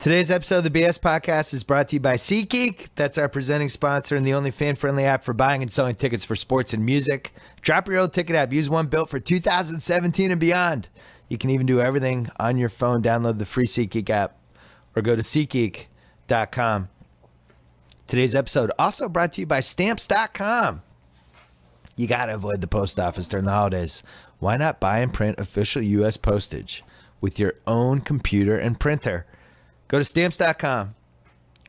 Today's episode of the BS Podcast is brought to you by SeatGeek. That's our presenting sponsor and the only fan-friendly app for buying and selling tickets for sports and music. Drop your old ticket app. Use one built for 2017 and beyond. You can even do everything on your phone. Download the free SeatGeek app or go to SeatGeek.com. Today's episode also brought to you by Stamps.com. You got to avoid the post office during the holidays. Why not buy and print official U.S. postage with your own computer and printer? Go to Stamps.com.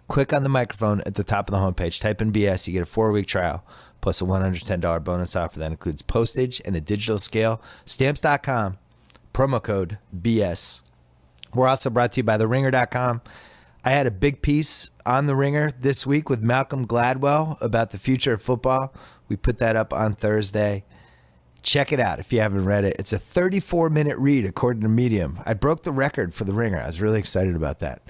Click on the microphone at the top of the homepage. Type in BS. You get a 4-week trial plus a $110 bonus offer that includes postage and a digital scale. Stamps.com. Promo code BS. We're also brought to you by TheRinger.com. I had a big piece on The Ringer this week with Malcolm Gladwell about the future of football. We put that up on Thursday. Check it out if you haven't read it. It's a 34-minute read according to Medium. I broke the record for The Ringer. I was really excited about that.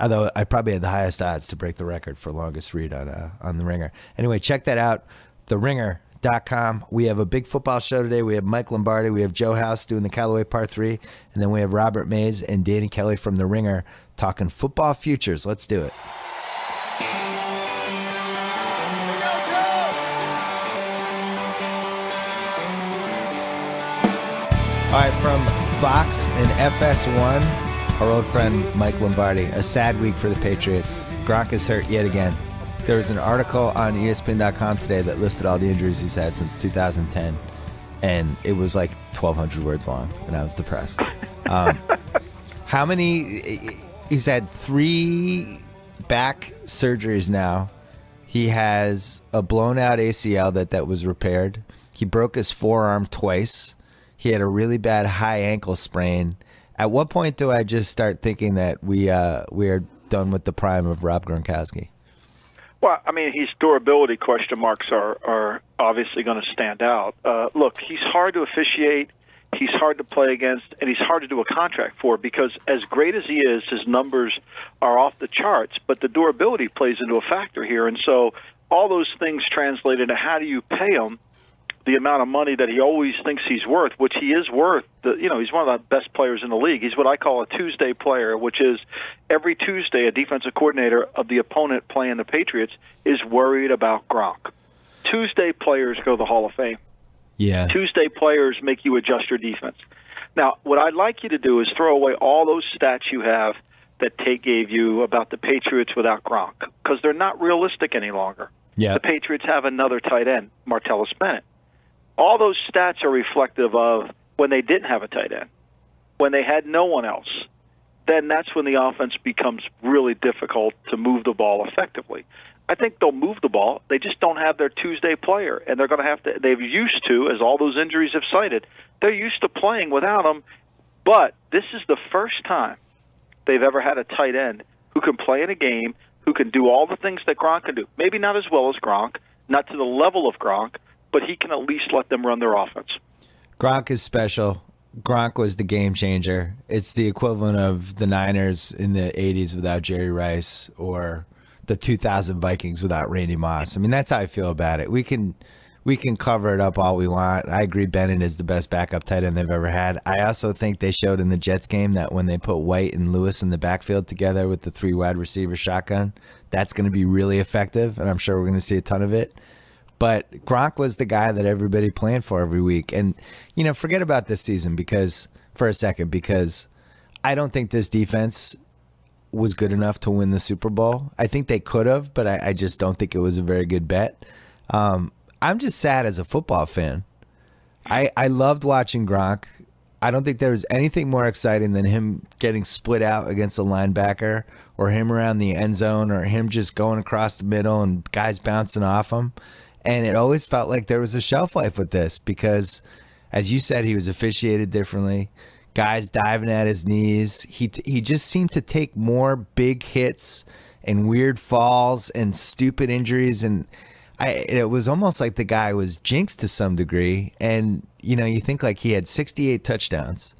Although I probably had the highest odds to break the record for longest read on The Ringer. Anyway, check that out, TheRinger.com. We have a big football show today. We have Mike Lombardi. We have Joe House doing the Callaway Part 3. And then we have Robert Mays and Danny Kelly from The Ringer talking football futures. Let's do it. All right, from Fox and FS1, our old friend Mike Lombardi. A sad week for the Patriots. Gronk is hurt yet again. There was an article on ESPN.com today that listed all the injuries he's had since 2010, and it was like 1,200 words long, and I was depressed. How many? He's had 3 back surgeries now. He has a blown-out ACL that was repaired. He broke his forearm twice. He had a really bad high ankle sprain. At what point do I just start thinking that we are done with the prime of Rob Gronkowski? Well, I mean, his durability question marks are obviously going to stand out. Look, he's hard to officiate, he's hard to play against, and he's hard to do a contract for because as great as he is, his numbers are off the charts, but the durability plays into a factor here. And so all those things translate into how do you pay him the amount of money that he always thinks he's worth, which he is worth. He's one of the best players in the league. He's what I call a Tuesday player, which is every Tuesday a defensive coordinator of the opponent playing the Patriots is worried about Gronk. Tuesday players go to the Hall of Fame. Yeah. Tuesday players make you adjust your defense. Now, what I'd like you to do is throw away all those stats you have that Tate gave you about the Patriots without Gronk, because they're not realistic any longer. Yeah. The Patriots have another tight end, Martellus Bennett. All those stats are reflective of when they didn't have a tight end, when they had no one else. Then that's when the offense becomes really difficult to move the ball effectively. I think they'll move the ball. They just don't have their Tuesday player, and they're going to have to. They've used to, as all those injuries have cited, they're used to playing without him. But this is the first time they've ever had a tight end who can play in a game, who can do all the things that Gronk can do. Maybe not as well as Gronk, not to the level of Gronk, but he can at least let them run their offense. Gronk is special. Gronk was the game changer. It's the equivalent of the Niners in the 80s without Jerry Rice or the 2000 Vikings without Randy Moss. I mean, that's how I feel about it. We can cover it up all we want. I agree Bennett is the best backup tight end they've ever had. I also think they showed in the Jets game that when they put White and Lewis in the backfield together with the 3 wide receiver shotgun, that's going to be really effective, and I'm sure we're going to see a ton of it. But Gronk was the guy that everybody planned for every week. And, forget about this season for a second, because I don't think this defense was good enough to win the Super Bowl. I think they could have, but I just don't think it was a very good bet. I'm just sad as a football fan. I loved watching Gronk. I don't think there was anything more exciting than him getting split out against a linebacker or him around the end zone or him just going across the middle and guys bouncing off him. And it always felt like there was a shelf life with this because, as you said, he was officiated differently. Guys diving at his knees. He just seemed to take more big hits and weird falls and stupid injuries. And it was almost like the guy was jinxed to some degree. And, you think like he had 68 touchdowns.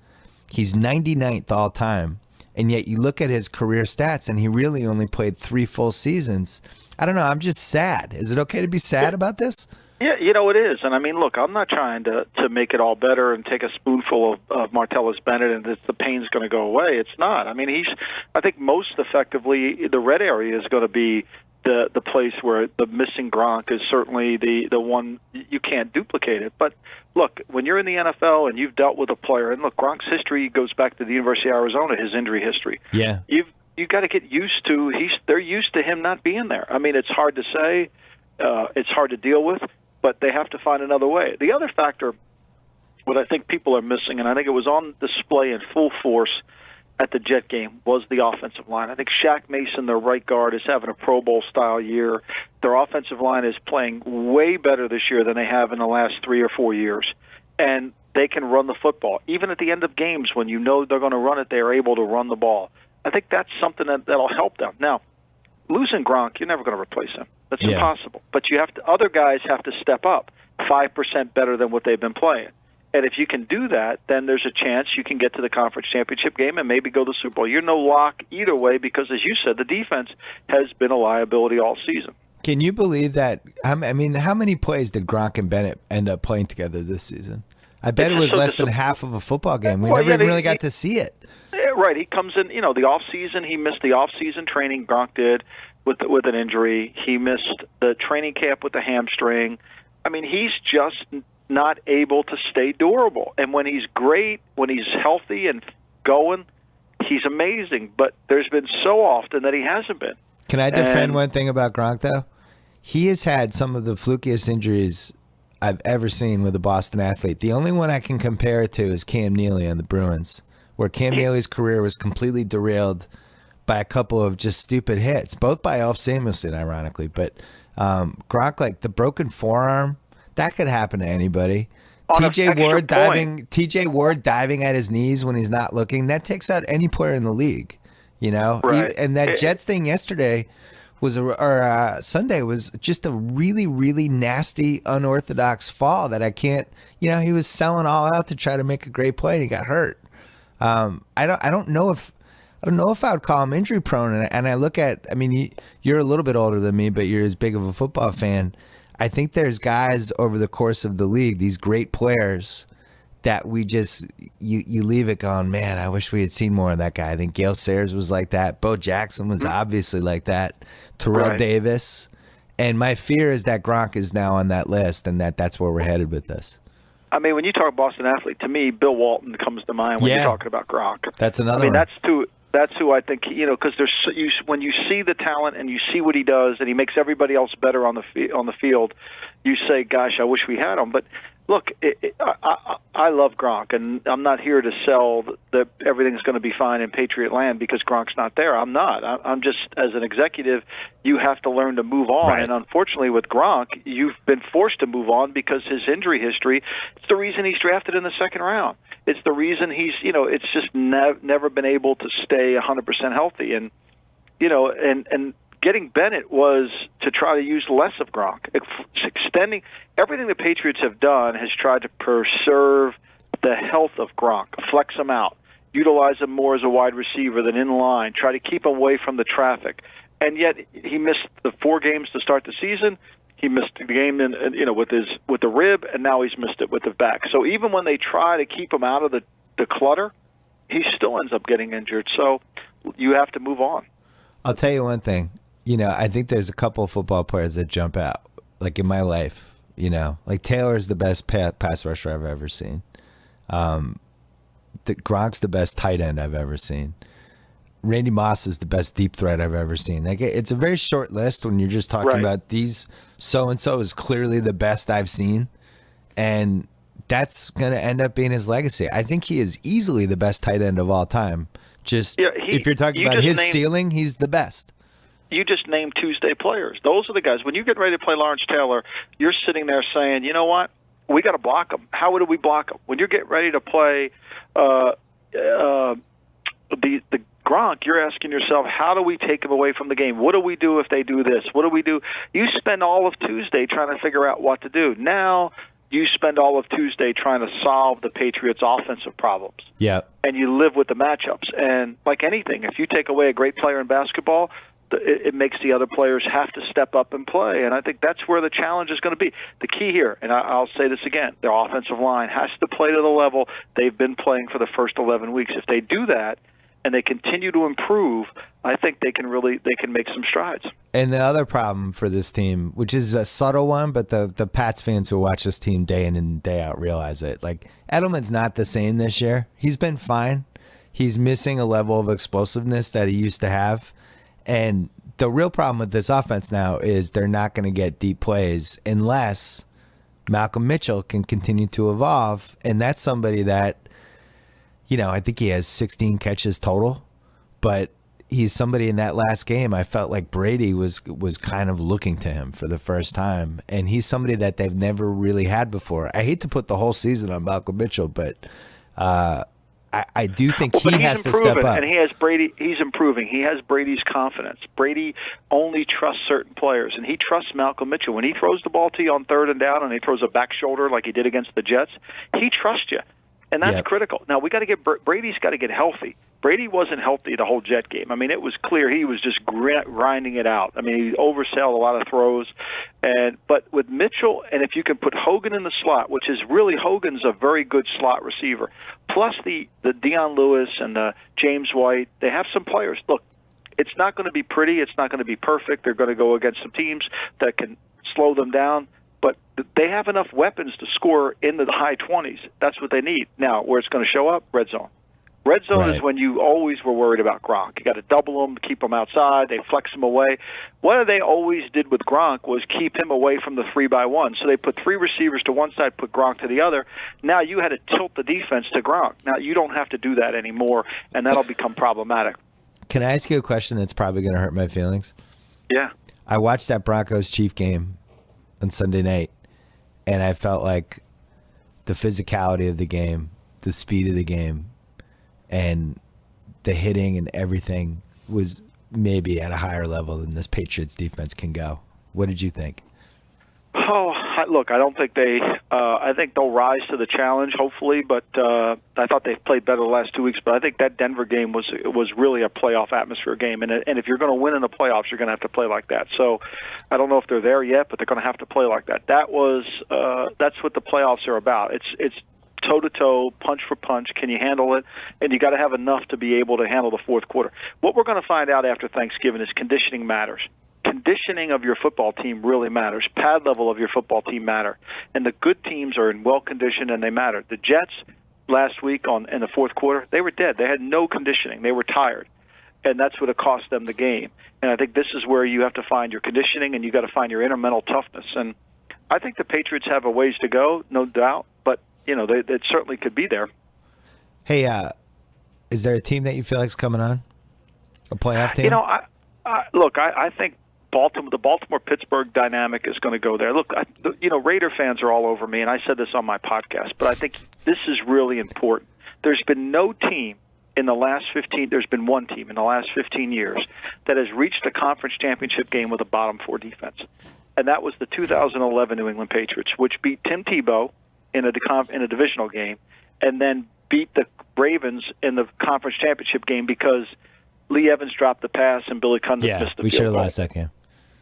He's 99th all time. And yet you look at his career stats and he really only played 3 full seasons. I don't know. I'm just sad. Is it okay to be sad about this? Yeah, it is. And I mean, look, I'm not trying to make it all better and take a spoonful of Martellus Bennett and the pain's going to go away. It's not. I mean, I think most effectively, the red area is going to be the place where the missing Gronk is certainly the one you can't duplicate it. But look, when you're in the NFL and you've dealt with a player, and look, Gronk's history goes back to the University of Arizona, his injury history. Yeah. You've got to get used to they're used to him not being there. I mean, it's hard to say, it's hard to deal with, but they have to find another way. The other factor, what I think people are missing, and I think it was on display in full force at the Jet game, was the offensive line. I think Shaq Mason, their right guard, is having a Pro Bowl-style year. Their offensive line is playing way better this year than they have in the last 3 or 4 years. And they can run the football. Even at the end of games, when you know they're going to run it, they are able to run the ball. I think that's something that'll help them. Now, losing Gronk, you're never going to replace him. That's impossible. But other guys have to step up 5% better than what they've been playing. And if you can do that, then there's a chance you can get to the conference championship game and maybe go to the Super Bowl. You're no lock either way because, as you said, the defense has been a liability all season. Can you believe that? I mean, how many plays did Gronk and Bennett end up playing together this season? I bet it was less than half of a football game. We never even really got to see it. Yeah, right. He comes in, the off-season. He missed the off-season training. Gronk did with an injury. He missed the training camp with the hamstring. I mean, he's just not able to stay durable. And when he's great, when he's healthy and going, he's amazing. But there's been so often that he hasn't been. Can I defend one thing about Gronk, though? He has had some of the flukiest injuries I've ever seen with a Boston athlete. The only one I can compare it to is Cam Neely on the Bruins, where Cam Neely's career was completely derailed by a couple of just stupid hits, both by Alf Samuelson, ironically. But Gronk, like the broken forearm, that could happen to anybody. TJ Ward diving at his knees when he's not looking, that takes out any player in the league, Right. And that Jets thing yesterday Sunday was just a really, really nasty, unorthodox fall that I can't. He was selling all out to try to make a great play, and he got hurt. I don't know if I would call him injury prone. And I look at, I mean, you're a little bit older than me, but you're as big of a football fan. I think there's guys over the course of the league, these great players, that we just you leave it going, man, I wish we had seen more of that guy. I think Gale Sayers was like that. Bo Jackson was obviously like that. Terrell Davis. And my fear is that Gronk is now on that list, and that's where we're headed with this. I mean, when you talk Boston athlete, to me, Bill Walton comes to mind when you're talking about Gronk. That's another one. That's who I think, because when you see the talent and you see what he does, and he makes everybody else better on the field, you say, "Gosh, I wish we had him." But look, I love Gronk, and I'm not here to sell that everything's going to be fine in Patriot land because Gronk's not there. I'm not. I'm just, as an executive, you have to learn to move on. Right. And unfortunately, with Gronk, you've been forced to move on because his injury history. It's the reason he's drafted in the second round. It's the reason he's, it's just never been able to stay 100% healthy. And, and getting Bennett was to try to use less of Gronk. Extending everything the Patriots have done has tried to preserve the health of Gronk, flex him out, utilize him more as a wide receiver than in line, try to keep him away from the traffic. And yet he missed the 4 games to start the season. He missed the game with the rib, and now he's missed it with the back. So even when they try to keep him out of the clutter, he still ends up getting injured. So you have to move on. I'll tell you one thing. I think there's a couple of football players that jump out, like in my life. Like Taylor's the best pass rusher I've ever seen. Gronk's the best tight end I've ever seen. Randy Moss is the best deep threat I've ever seen. Like, it's a very short list when you're just talking about these. So-and-so is clearly the best I've seen. And that's going to end up being his legacy. I think he is easily the best tight end of all time. If you're talking about his ceiling, he's the best. You just named Tuesday players. Those are the guys. When you get ready to play Lawrence Taylor, you're sitting there saying, you know what? We got to block him. How do we block him? When you get ready to play the Gronk, you're asking yourself, how do we take him away from the game? What do we do if they do this? What do we do? You spend all of Tuesday trying to figure out what to do. Now you spend all of Tuesday trying to solve the Patriots' offensive problems. Yeah. And you live with the matchups. And like anything, if you take away a great player in basketball, it makes the other players have to step up and play. And I think that's where the challenge is going to be. The key here, and I'll say this again, their offensive line has to play to the level they've been playing for the first 11 weeks. If they do that and they continue to improve, I think they can make some strides. And the other problem for this team, which is a subtle one, but the Pats fans who watch this team day in and day out realize it. Like, Edelman's not the same this year. He's been fine. He's missing a level of explosiveness that he used to have. And the real problem with this offense now is they're not going to get deep plays unless Malcolm Mitchell can continue to evolve. And that's somebody that, I think he has 16 catches total, but he's somebody in that last game, I felt like Brady was kind of looking to him for the first time. And he's somebody that they've never really had before. I hate to put the whole season on Malcolm Mitchell, but I do think he has to step up. And he has Brady. He's improving. He has Brady's confidence. Brady only trusts certain players, and he trusts Malcolm Mitchell. When he throws the ball to you on 3rd and down and he throws a back shoulder like he did against the Jets, he trusts you. And that's critical. Now, Brady's got to get healthy. Brady wasn't healthy the whole Jet game. I mean, it was clear he was just grinding it out. I mean, he oversailed a lot of throws. But with Mitchell, and if you can put Hogan in the slot, which is really, Hogan's a very good slot receiver, plus the Deion Lewis and the James White, they have some players. Look, it's not going to be pretty. It's not going to be perfect. They're going to go against some teams that can slow them down. But they have enough weapons to score in the high 20s. That's what they need. Now, where it's going to show up, red zone. Red zone is when you always were worried about Gronk. You got to double him, keep him outside. They flex him away. What they always did with Gronk was keep him away from the 3-by-1. So they put 3 receivers to one side, put Gronk to the other. Now you had to tilt the defense to Gronk. Now you don't have to do that anymore, and that'll become problematic. Can I ask you a question that's probably going to hurt my feelings? Yeah. I watched that Broncos-Chief game on Sunday night, and I felt like the physicality of the game, the speed of the game, and the hitting and everything was maybe at a higher level than this Patriots defense can go. What did you think? Oh, look, I don't think I think they'll rise to the challenge, hopefully, but I thought they played better the last 2 weeks. But I think that Denver game was really a playoff atmosphere game, and if you're going to win in the playoffs, you're going to have to play like that. So I don't know if they're there yet, but they're going to have to play like that. That's what the playoffs are about. It's toe-to-toe, punch for punch. Can you handle it? And you got to have enough to be able to handle the fourth quarter. What we're going to find out after Thanksgiving is conditioning matters. Conditioning of your football team really matters. Pad level of your football team matter. And the good teams are in well-conditioned, and they matter. The Jets last week in the fourth quarter, they were dead. They had no conditioning. They were tired. And that's what it cost them the game. And I think this is where you have to find your conditioning, and you got to find your inner mental toughness. And I think the Patriots have a ways to go, no doubt. But they certainly could be there. Hey, is there a team that you feel like is coming on? A playoff team? I think the Baltimore-Pittsburgh dynamic is going to go there. Look, Raider fans are all over me, and I said this on my podcast, but I think this is really important. There's been no team in the last 15 – there's been one team in the last 15 years that has reached a conference championship game with a bottom-4 defense, and that was the 2011 New England Patriots, which beat Tim Tebow in a divisional game, and then beat the Ravens in the conference championship game because Lee Evans dropped the pass and Billy Cundiff missed the field goal. We should have lost that game.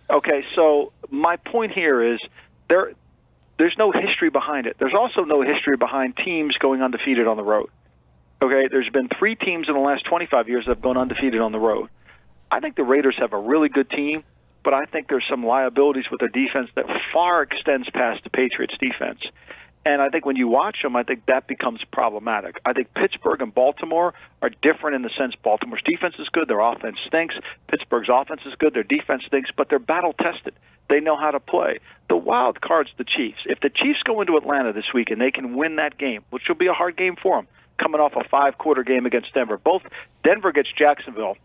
Okay, so my point here is there's no history behind it. There's also no history behind teams going undefeated on the road. Okay, there's been 3 teams in the last 25 years that have gone undefeated on the road. I think the Raiders have a really good team, but I think there's some liabilities with their defense that far extends past the Patriots' defense. And I think when you watch them, I think that becomes problematic. I think Pittsburgh and Baltimore are different in the sense Baltimore's defense is good, their offense stinks. Pittsburgh's offense is good, their defense stinks, but they're battle-tested. They know how to play. The wild card's the Chiefs. If the Chiefs go into Atlanta this week and they can win that game, which will be a hard game for them, coming off a 5-quarter game against Denver. Both Denver gets Jacksonville,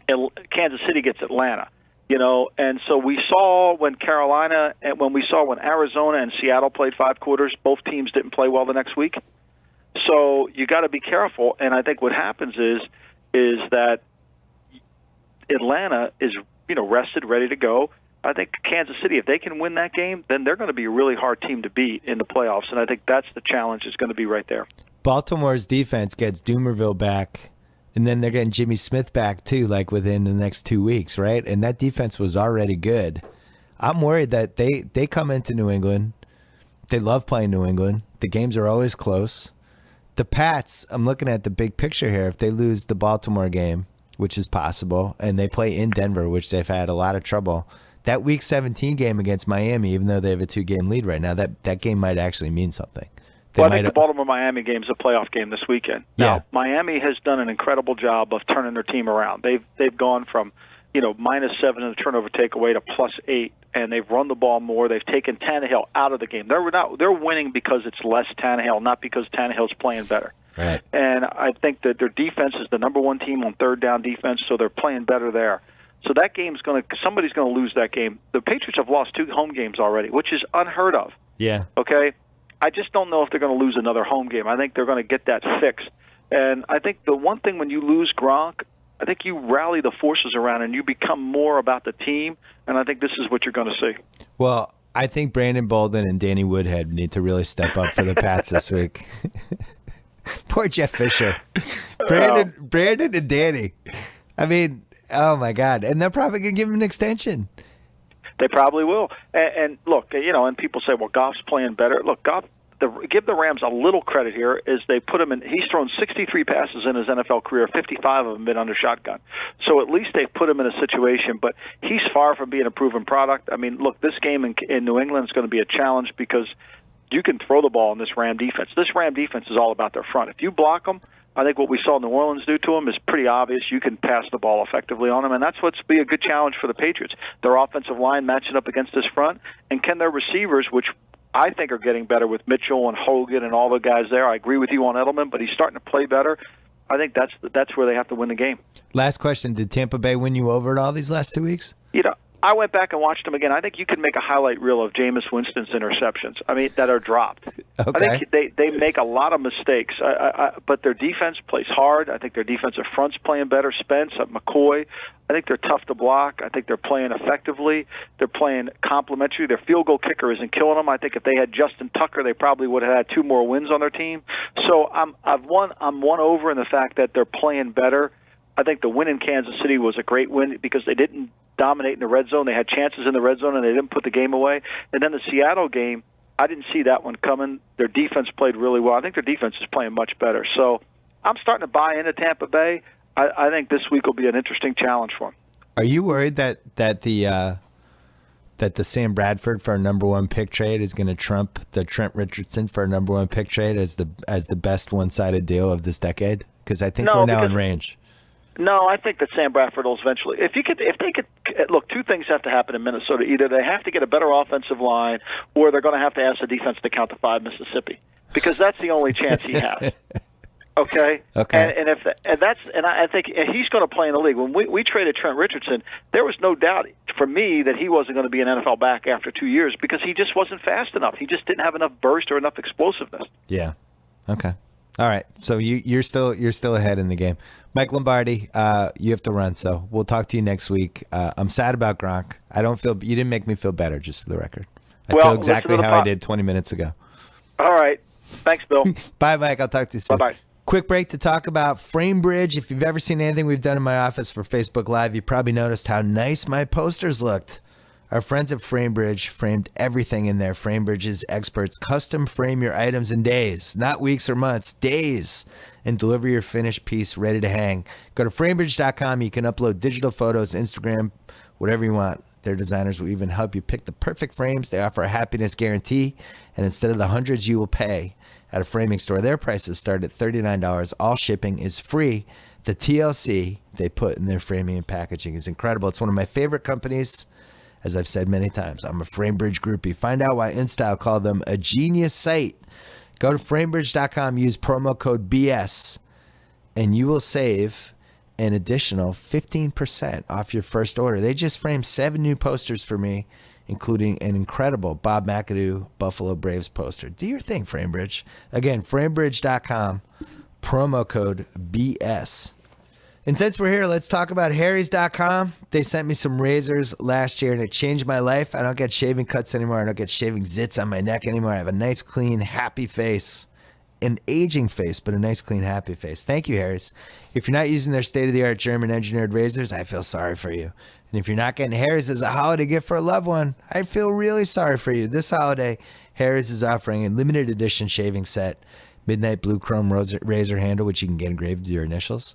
and Kansas City gets Atlanta. And so we saw when Arizona and Seattle played 5 quarters, both teams didn't play well the next week. So you got to be careful. And I think what happens is that Atlanta is, rested, ready to go. I think Kansas City, if they can win that game, then they're going to be a really hard team to beat in the playoffs. And I think that's the challenge is going to be right there. Baltimore's defense gets Doomerville back And then they're getting Jimmy Smith back too, like within the next 2 weeks, right? And that defense was already good. I'm worried that they come into New England. They love playing New England. The games are always close. The Pats, I'm looking at the big picture here. If they lose the Baltimore game, which is possible, and they play in Denver, which they've had a lot of trouble, that Week 17 game against Miami, even though they have a 2-game lead right now, that game might actually mean something. Well, I think the Baltimore-Miami game is a playoff game this weekend. Yeah. Now, Miami has done an incredible job of turning their team around. They've gone from, -7 in the turnover takeaway to +8, and they've run the ball more. They've taken Tannehill out of the game. They're winning because it's less Tannehill, not because Tannehill's playing better. Right. And I think that their defense is the number one team on third down defense, so they're playing better there. So that game's somebody's going to lose that game. The Patriots have lost 2 home games already, which is unheard of. Yeah. Okay? I just don't know if they're going to lose another home game. I think they're going to get that fixed. And I think the one thing when you lose Gronk, I think you rally the forces around and you become more about the team, and I think this is what you're going to see. Well, I think Brandon Bolden and Danny Woodhead need to really step up for the Pats this week. Poor Jeff Fisher. Brandon and Danny. I mean, oh my God. And they're probably going to give him an extension. They probably will. And look, and people say, well, Goff's playing better. Look, Goff, give the Rams a little credit here is they put him in. He's thrown 63 passes in his NFL career, 55 of them been under shotgun. So at least they've put him in a situation, but he's far from being a proven product. I mean, look, this game in New England is going to be a challenge because you can throw the ball in this Ram defense. This Ram defense is all about their front. If you block them, I think what we saw New Orleans do to them is pretty obvious. You can pass the ball effectively on them, and that's what's be a good challenge for the Patriots. Their offensive line matching up against this front, and can their receivers, which I think are getting better with Mitchell and Hogan and all the guys there. I agree with you on Edelman, but he's starting to play better. I think that's where they have to win the game. Last question, did Tampa Bay win you over at all these last 2 weeks? I went back and watched them again. I think you could make a highlight reel of Jameis Winston's interceptions. I mean, that are dropped. Okay. I think they make a lot of mistakes, but their defense plays hard. I think their defensive front's playing better. Spence, McCoy, I think they're tough to block. I think they're playing effectively. They're playing complementary. Their field goal kicker isn't killing them. I think if they had Justin Tucker, they probably would have had 2 more wins on their team. So I'm won over in the fact that they're playing better. I think the win in Kansas City was a great win because they didn't dominate in the red zone. They had chances in the red zone, and they didn't put the game away. And then the Seattle game, I didn't see that one coming. Their defense played really well. I think their defense is playing much better. So I'm starting to buy into Tampa Bay. I think this week will be an interesting challenge for them. Are you worried that the Sam Bradford for a number 1 pick trade is going to trump the Trent Richardson for a number 1 pick trade as the best one-sided deal of this decade? Because I think we're now in range. No, I think that Sam Bradford will eventually. If they could look, 2 things have to happen in Minnesota. Either they have to get a better offensive line, or they're going to have to ask the defense to count to 5 Mississippi, because that's the only chance he has. Okay. Okay. And I think he's going to play in the league. When we traded Trent Richardson, there was no doubt for me that he wasn't going to be an NFL back after 2 years because he just wasn't fast enough. He just didn't have enough burst or enough explosiveness. Yeah. Okay. All right. So you're still ahead in the game. Mike Lombardi, you have to run, so we'll talk to you next week. I'm sad about Gronk. You didn't make me feel better, just for the record. I feel exactly how I did 20 minutes ago. All right. Thanks, Bill. Bye, Mike. I'll talk to you soon. Bye-bye. Quick break to talk about FrameBridge. If you've ever seen anything we've done in my office for Facebook Live, you probably noticed how nice my posters looked. Our friends at FrameBridge framed everything in there. FrameBridge's experts custom frame your items in days, not weeks or months, days, and deliver your finished piece ready to hang. Go to framebridge.com. You can upload digital photos, Instagram, whatever you want. Their designers will even help you pick the perfect frames. They offer a happiness guarantee, and instead of the hundreds you will pay at a framing store, their prices start at $39. All shipping is free. The TLC they put in their framing and packaging is incredible. It's one of my favorite companies. As I've said many times, I'm a FrameBridge groupie. Find out why InStyle called them a genius site. Go to framebridge.com, use promo code BS, and you will save an additional 15% off your first order. They just framed 7 new posters for me, including an incredible Bob McAdoo Buffalo Braves poster. Do your thing, FrameBridge. Again, framebridge.com, promo code BS. And since we're here, let's talk about Harry's.com. They sent me some razors last year, and it changed my life. I don't get shaving cuts anymore. I don't get shaving zits on my neck anymore. I have a nice, clean, happy face. an aging face, but a nice, clean, happy face. Thank you, Harry's. If you're not using their state-of-the-art German-engineered razors, I feel sorry for you. And if you're not getting Harry's as a holiday gift for a loved one, I feel really sorry for you. This holiday, Harry's is offering a limited edition shaving set, midnight blue chrome razor handle, which you can get engraved with your initials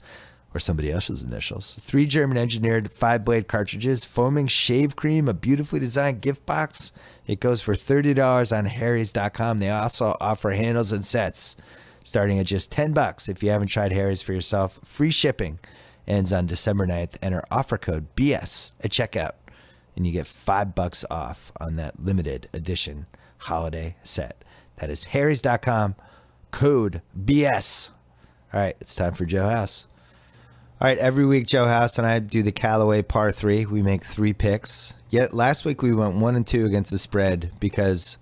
or somebody else's initials. 3 German-engineered 5-blade cartridges, foaming shave cream, a beautifully designed gift box. It goes for $30 on Harry's.com. They also offer handles and sets starting at just $10. If you haven't tried Harry's for yourself, free shipping ends on December 9th. Enter offer code BS at checkout, and you get $5 off on that limited edition holiday set. That is Harry's.com, code BS. All right, it's time for Joe House. All right, every week Joe House and I do the Callaway par 3. We make 3 picks. Yet last week we went 1 and 2 against the spread because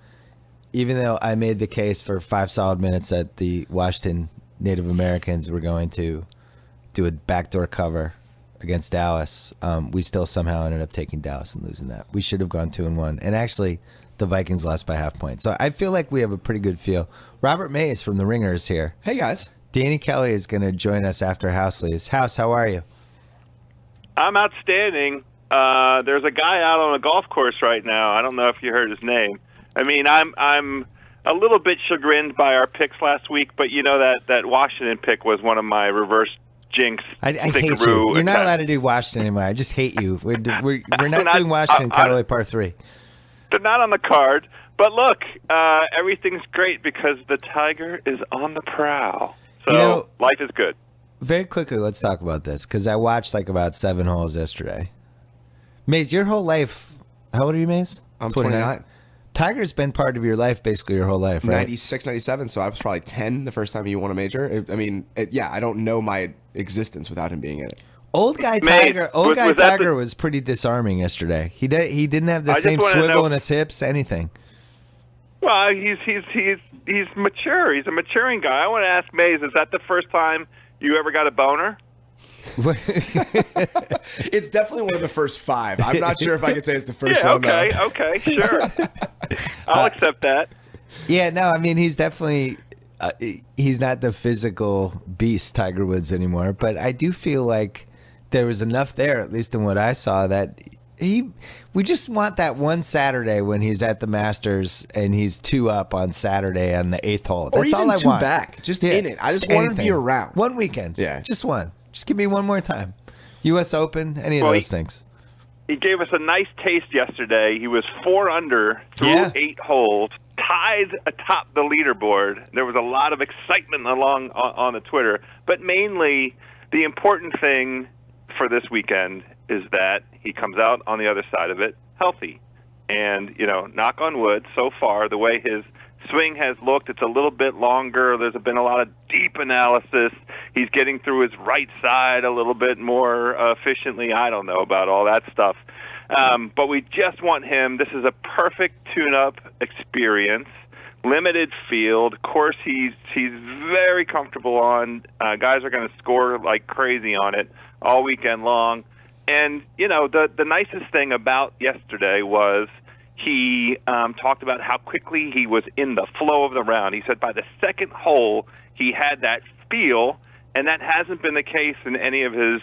even though I made the case for 5 solid minutes that the Washington Native Americans were going to do a backdoor cover against Dallas, we still somehow ended up taking Dallas and losing that. We should have gone 2-1. And actually, the Vikings lost by half point. So I feel like we have a pretty good feel. Robert Mays from The Ringer is here. Hey, guys. Danny Kelly is going to join us after House leaves. House, how are you? I'm outstanding. There's a guy out on a golf course right now. I don't know if you heard his name. I mean, I'm a little bit chagrined by our picks last week, but you know that Washington pick was one of my reverse jinx. I hate you. You're not allowed to do Washington anymore. I just hate you. We're not doing Washington Callaway par 3. They're not on the card. But look, everything's great because the Tiger is on the prowl. So life is good. Very quickly, let's talk about this because I watched like about 7 holes yesterday. Maze, your whole life, how old are you, Maze? I'm 29. Tiger's been part of your life basically your whole life, right? 96, 97, so I was probably 10 the first time he won a major. I don't know my existence without him being in it. Old guy Tiger was pretty disarming yesterday. He didn't have the same swivel in his hips, anything. Well, he's mature. He's a maturing guy. I want to ask Maze, is that the first time you ever got a boner? It's definitely one of the first 5. I'm not sure if I could say it's the first one. Okay, sure. I'll accept that. Yeah, no, I mean, he's definitely he's not the physical beast Tiger Woods anymore, but I do feel like there was enough there, at least in what I saw, that we just want that one Saturday when he's at the Masters and he's 2 up on Saturday on the 8th hole. That's all I want. Or even 2 back, just in it. I just want him to be around. One weekend. Yeah. Just one. Just give me one more time. U.S. Open, any of those things. He gave us a nice taste yesterday. He was 4 under through 8 holes, tied atop the leaderboard. There was a lot of excitement along on the Twitter, but mainly the important thing for this weekend is that he comes out on the other side of it healthy. And, knock on wood, so far, the way his swing has looked, it's a little bit longer. There's been a lot of deep analysis. He's getting through his right side a little bit more efficiently. I don't know about all that stuff. But we just want him. This is a perfect tune-up experience. Limited field. Course he's very comfortable on. Guys are going to score like crazy on it all weekend long. And, the nicest thing about yesterday was he talked about how quickly he was in the flow of the round. He said by the second hole he had that feel, and that hasn't been the case in any of his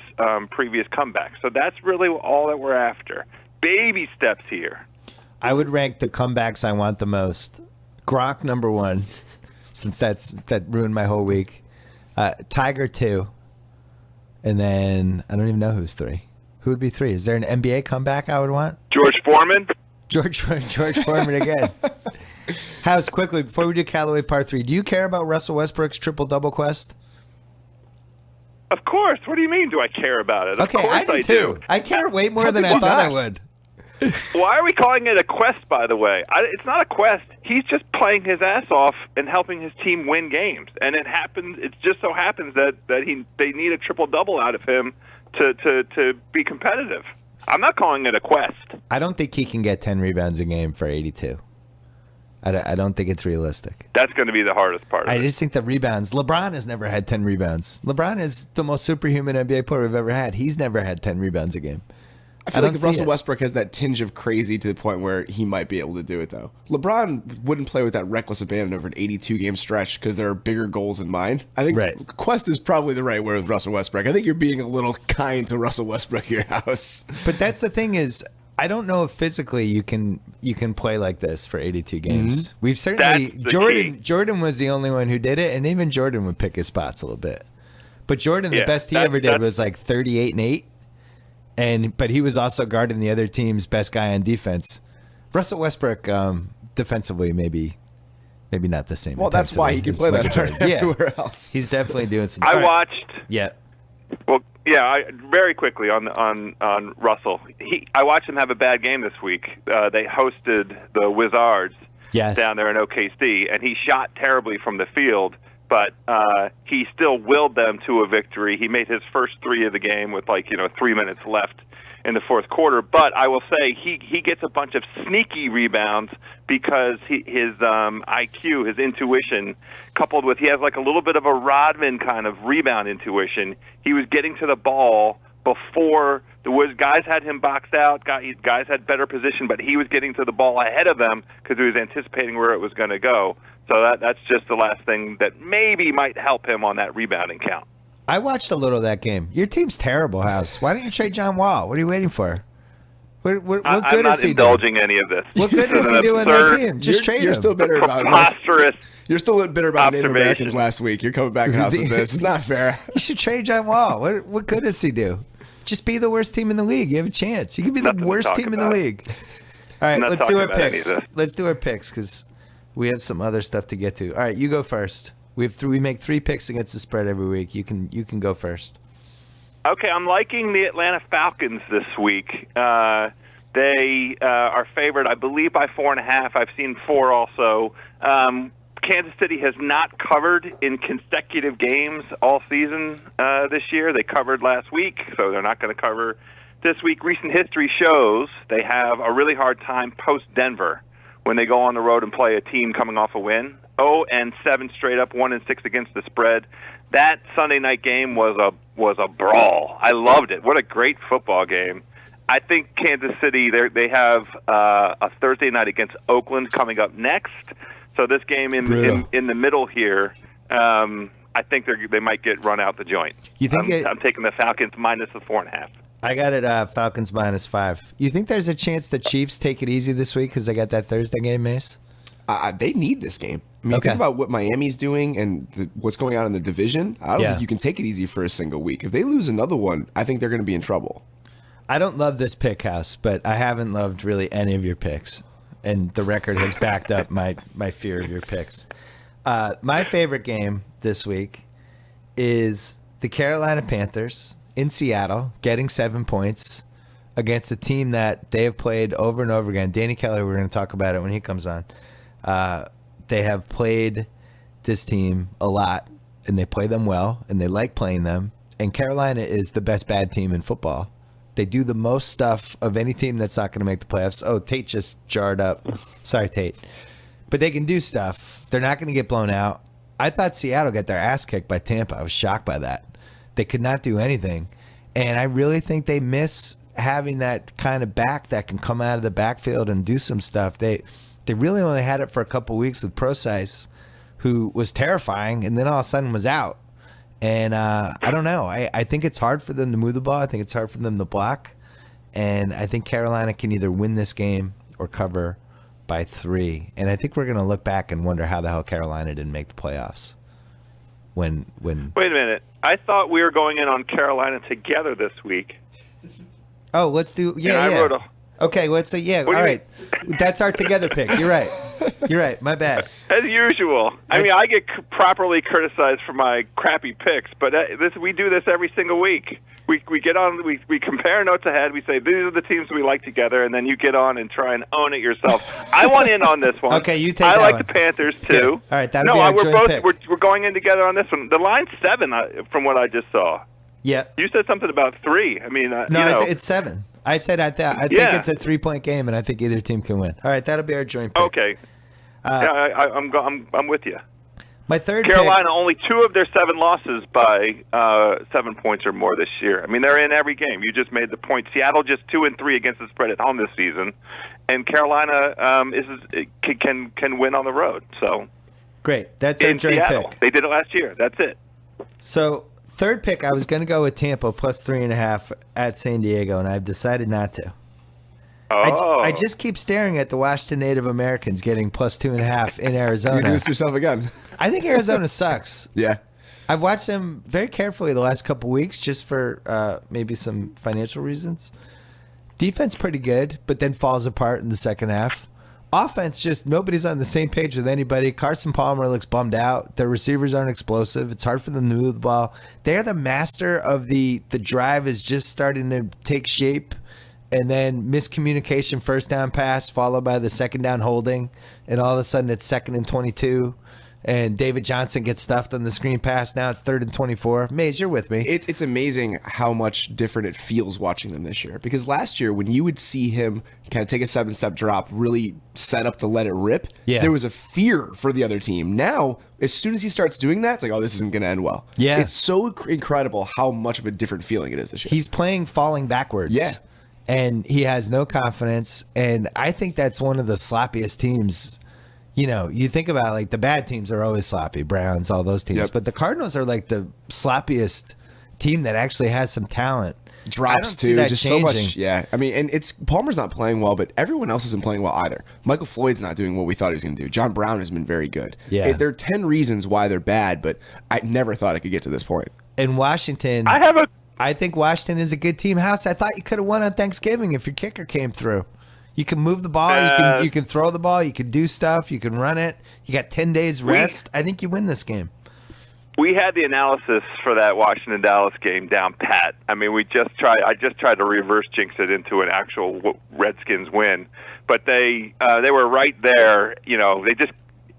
previous comebacks. So that's really all that we're after. Baby steps here. I would rank the comebacks I want the most. Gronk number 1, since that ruined my whole week. Tiger 2, and then I don't even know who's 3. Who would be 3? Is there an NBA comeback I would want? George Foreman. George Foreman again. House, quickly before we do Callaway par 3, do you care about Russell Westbrook's triple-double quest? Of course. What do you mean? Do I care about it? Okay, I do too. I care way more than I thought I would. Why are we calling it a quest, by the way? It's not a quest. He's just playing his ass off and helping his team win games. And it just so happens that they need a triple-double out of him to be competitive. I'm not calling it a quest. I don't think he can get 10 rebounds a game for 82. I don't think it's realistic. That's going to be the hardest part of I it. just think the rebounds. LeBron has never had 10 rebounds. LeBron is the most superhuman NBA player we've ever had. He's never had 10 rebounds a game. I feel don't like see Russell it. Westbrook has that tinge of crazy to the point where he might be able to do it, though. LeBron wouldn't play with that reckless abandon over an 82-game stretch because there are bigger goals in mind. I think Right. Quest is probably the right word with Russell Westbrook. I think you're being a little kind to Russell Westbrook at your house. But that's the thing is, I don't know if physically you can play like this for 82 games. We've certainly That's the key. Jordan was the only one who did it, and even Jordan would pick his spots a little bit. But Jordan, the Yeah, best he that- ever did that- was like 38-8, but he was also guarding the other team's best guy on defense. Russell Westbrook, defensively, maybe not the same. Well, that's why he can as play that Michael hard Jordan. Yeah, everywhere else. he's definitely doing some. I All right. watched. Yeah. Well, yeah, very quickly on Russell. I watched him have a bad game this week. They hosted the Wizards Yes. down there in OKC, and he shot terribly from the field, but he still willed them to a victory. He made his first three of the game with 3 minutes left in the fourth quarter. But I will say he gets a bunch of sneaky rebounds because his IQ, his intuition, coupled with he has like a little bit of a Rodman kind of rebound intuition. He was getting to the ball before guys had him boxed out. Guys had better position, but he was getting to the ball ahead of them because he was anticipating where it was going to go. So that's just the last thing that maybe might help him on that rebounding count. I watched a little of that game. Your team's terrible, House. Why don't you trade John Wall? What are you waiting for? What I'm good not is he indulging any of this. What good This does is he an do on that absurd, team? Just trade You're him. still bitter about preposterous. You're still bitter about Native Observation. Americans last week. You're coming back in house with this. It's not fair. You should trade John Wall. What good does he do? Just be the worst team in the league. You have a chance. You could be the Nothing to worst talk team in the about. league. All right, not let's do talking our about any picks. of this. Let's do our picks because we have some other stuff to get to. All right, you go first. We make 3 picks against the spread every week. You can go first. Okay, I'm liking the Atlanta Falcons this week. They are favored, I believe, by 4.5. I've seen 4 also. Kansas City has not covered in consecutive games all season this year. They covered last week, so they're not going to cover this week. Recent history shows they have a really hard time post-Denver when they go on the road and play a team coming off a win. 0-7 straight up, 1-6 against the spread. That Sunday night game was a brawl. I loved it. What a great football game. I think Kansas City, they have a Thursday night against Oakland coming up next. So this game in the middle here, I think they might get run out the joint. You think I'm taking the Falcons minus the 4.5. I got it Falcons -5. You think there's a chance the Chiefs take it easy this week because they got that Thursday game, Mace? They need this game. I mean, Okay. think about what Miami's doing and what's going on in the division. I don't Yeah. think you can take it easy for a single week. If they lose another one, I think they're going to be in trouble. I don't love this pick, House, but I haven't loved really any of your picks. And the record has backed up my fear of your picks. My favorite game this week is the Carolina Panthers in Seattle getting 7 points against a team that they have played over and over again. Danny Kelly, we're going to talk about it when he comes on. They have played this team a lot, and they play them well, and they like playing them. And Carolina is the best bad team in football. They do the most stuff of any team that's not going to make the playoffs. Oh, Tate just jarred up. Sorry, Tate. But they can do stuff. They're not going to get blown out. I thought Seattle got their ass kicked by Tampa. I was shocked by that. They could not do anything. And I really think they miss having that kind of back that can come out of the backfield and do some stuff. They really only had it for a couple weeks with Procise, who was terrifying, and then all of a sudden was out. And I don't know. I think it's hard for them to move the ball. I think it's hard for them to block. And I think Carolina can either win this game or cover by 3. And I think we're going to look back and wonder how the hell Carolina didn't make the playoffs. When Wait a minute. I thought we were going in on Carolina together this week. Oh, let's do And I wrote a Okay, let's say all do you right. That's our together pick. You're right. You're right. My bad. As usual. I mean, I get properly criticized for my crappy picks, but we do this every single week. We get on, we compare notes ahead. We say, these are the teams we like together, and then you get on and try and own it yourself. I want in on this one. Okay, you take I that like one. the Panthers, too. Good. All right, that'll be our we're joint both pick. we're going in together on this one. The line's 7 from what I just saw. Yeah. You said something about 3. I mean, No, it's 7. I said I think it's a 3-point game, and I think either team can win. All right, that'll be our joint pick. Okay. I'm with you. My third Carolina, only 2 of their 7 losses by 7 points or more this year. I mean, they're in every game. You just made the point. Seattle just 2-3 against the spread at home this season, and Carolina can win on the road. So great. That's our in joint Seattle, pick. they did it last year. That's it. So third pick, I was going to go with Tampa plus 3.5 at San Diego, and I've decided not to. Oh, I just keep staring at the Washington Native Americans getting plus 2.5 in You Arizona. do this to yourself again. I think Arizona sucks. Yeah. I've watched them very carefully the last couple weeks just for maybe some financial reasons. Defense pretty good, but then falls apart in the second half. Offense, just nobody's on the same page with anybody. Carson Palmer looks bummed out. Their receivers aren't explosive. It's hard for them to move the ball. They are the master of the drive is just starting to take shape. And then miscommunication, first down pass, followed by the second down holding. And all of a sudden it's 2nd and 22. And David Johnson gets stuffed on the screen pass. Now it's 3rd and 24. Maze, you're with me. It's amazing how much different it feels watching them this year. Because last year, when you would see him kind of take a 7-step drop, really set up to let it rip, there was a fear for the other team. Now, as soon as he starts doing that, it's like, oh, this isn't going to end well. Yeah. It's so incredible how much of a different feeling it is this year. He's playing falling backwards. Yeah. And he has no confidence. And I think that's one of the sloppiest teams. You know, you think about like the bad teams are always sloppy, Browns, all those teams. Yep. But the Cardinals are like the sloppiest team that actually has some talent. Drops too, just so much. Yeah, I mean, and it's Palmer's not playing well, but everyone else isn't playing well either. Michael Floyd's not doing what we thought he was going to do. John Brown has been very good. Yeah, there are 10 reasons why they're bad, but I never thought it could get to this point. In Washington, I think Washington is a good team. House, I thought you could have won on Thanksgiving if your kicker came through. You can move the ball. You can throw the ball. You can do stuff. You can run it. You got 10 days rest. I think you win this game. We had the analysis for that Washington-Dallas game down pat. I mean, I just tried to reverse jinx it into an actual Redskins win, but they were right there. You know, they just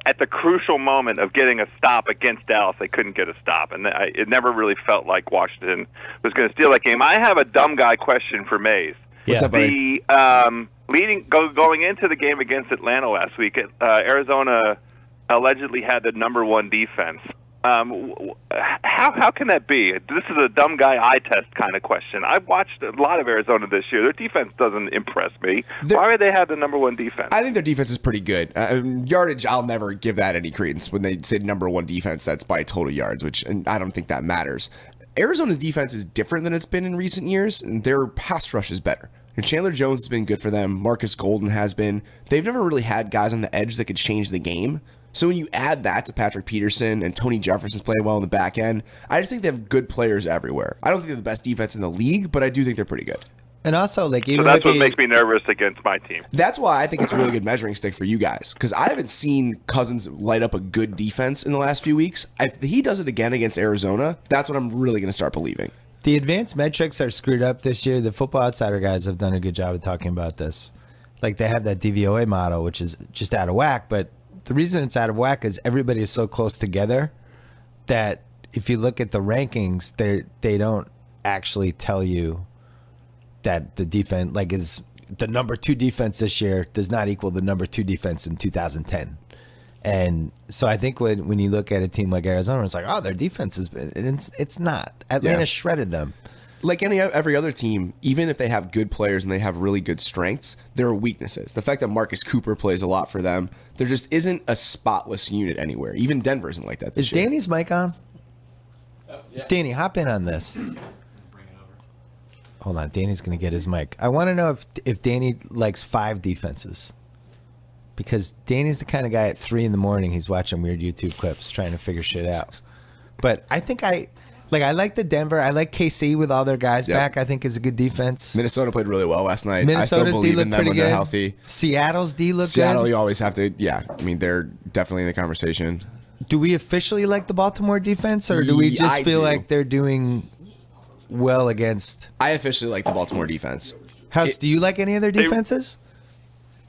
at the crucial moment of getting a stop against Dallas, they couldn't get a stop, and it never really felt like Washington was going to steal that game. I have a dumb guy question for Mays. What's up, buddy? Going into the game against Atlanta last week, Arizona allegedly had the number 1 defense. How can that be? This is a dumb guy eye test kind of question. I've watched a lot of Arizona this year. Their defense doesn't impress me. Why would they have the number 1 defense? I think their defense is pretty good. Yardage, I'll never give that any credence. When they say number 1 defense, that's by total yards, and I don't think that matters. Arizona's defense is different than it's been in recent years, and their pass rush is better. And Chandler Jones has been good for them. Marcus Golden has been. They've never really had guys on the edge that could change the game. So when you add that to Patrick Peterson and Tony Jefferson's playing well in the back end, I just think they have good players everywhere. I don't think they're the best defense in the league, but I do think they're pretty good. And also, like, even so that's what makes me nervous against my team. That's why I think it's a really good measuring stick for you guys, because I haven't seen Cousins light up a good defense in the last few weeks. If he does it again against Arizona, that's what I'm really going to start believing. The advanced metrics are screwed up this year. The Football Outsider guys have done a good job of talking about this. Like, they have that DVOA model, which is just out of whack, but the reason it's out of whack is everybody is so close together that if you look at the rankings, they don't actually tell you that the defense, like, is the number 2 defense this year does not equal the number 2 defense in 2010. And so I think when you look at a team like Arizona, it's like, oh, their defense is, it's not. Atlanta shredded them. Like every other team, even if they have good players and they have really good strengths, there are weaknesses. The fact that Marcus Cooper plays a lot for them, there just isn't a spotless unit anywhere. Even Denver isn't like that this year. Is Danny's mic on? Yeah. Danny, hop in on this. Hold on, Danny's going to get his mic. I want to know if Danny likes 5 defenses. Because Danny's the kind of guy at 3 a.m. he's watching weird YouTube clips trying to figure shit out. But I think I like the Denver. I like KC with all their guys back. I think is a good defense. Minnesota played really well last night. Minnesota's I still believe D look in them pretty when good. they're healthy. Seattle's D look Seattle, good. you always have to. Yeah, I mean they're definitely in the conversation. Do we officially like the Baltimore defense, or do we just feel like they're doing well against? I officially like the Baltimore defense. House, do you like any of their defenses?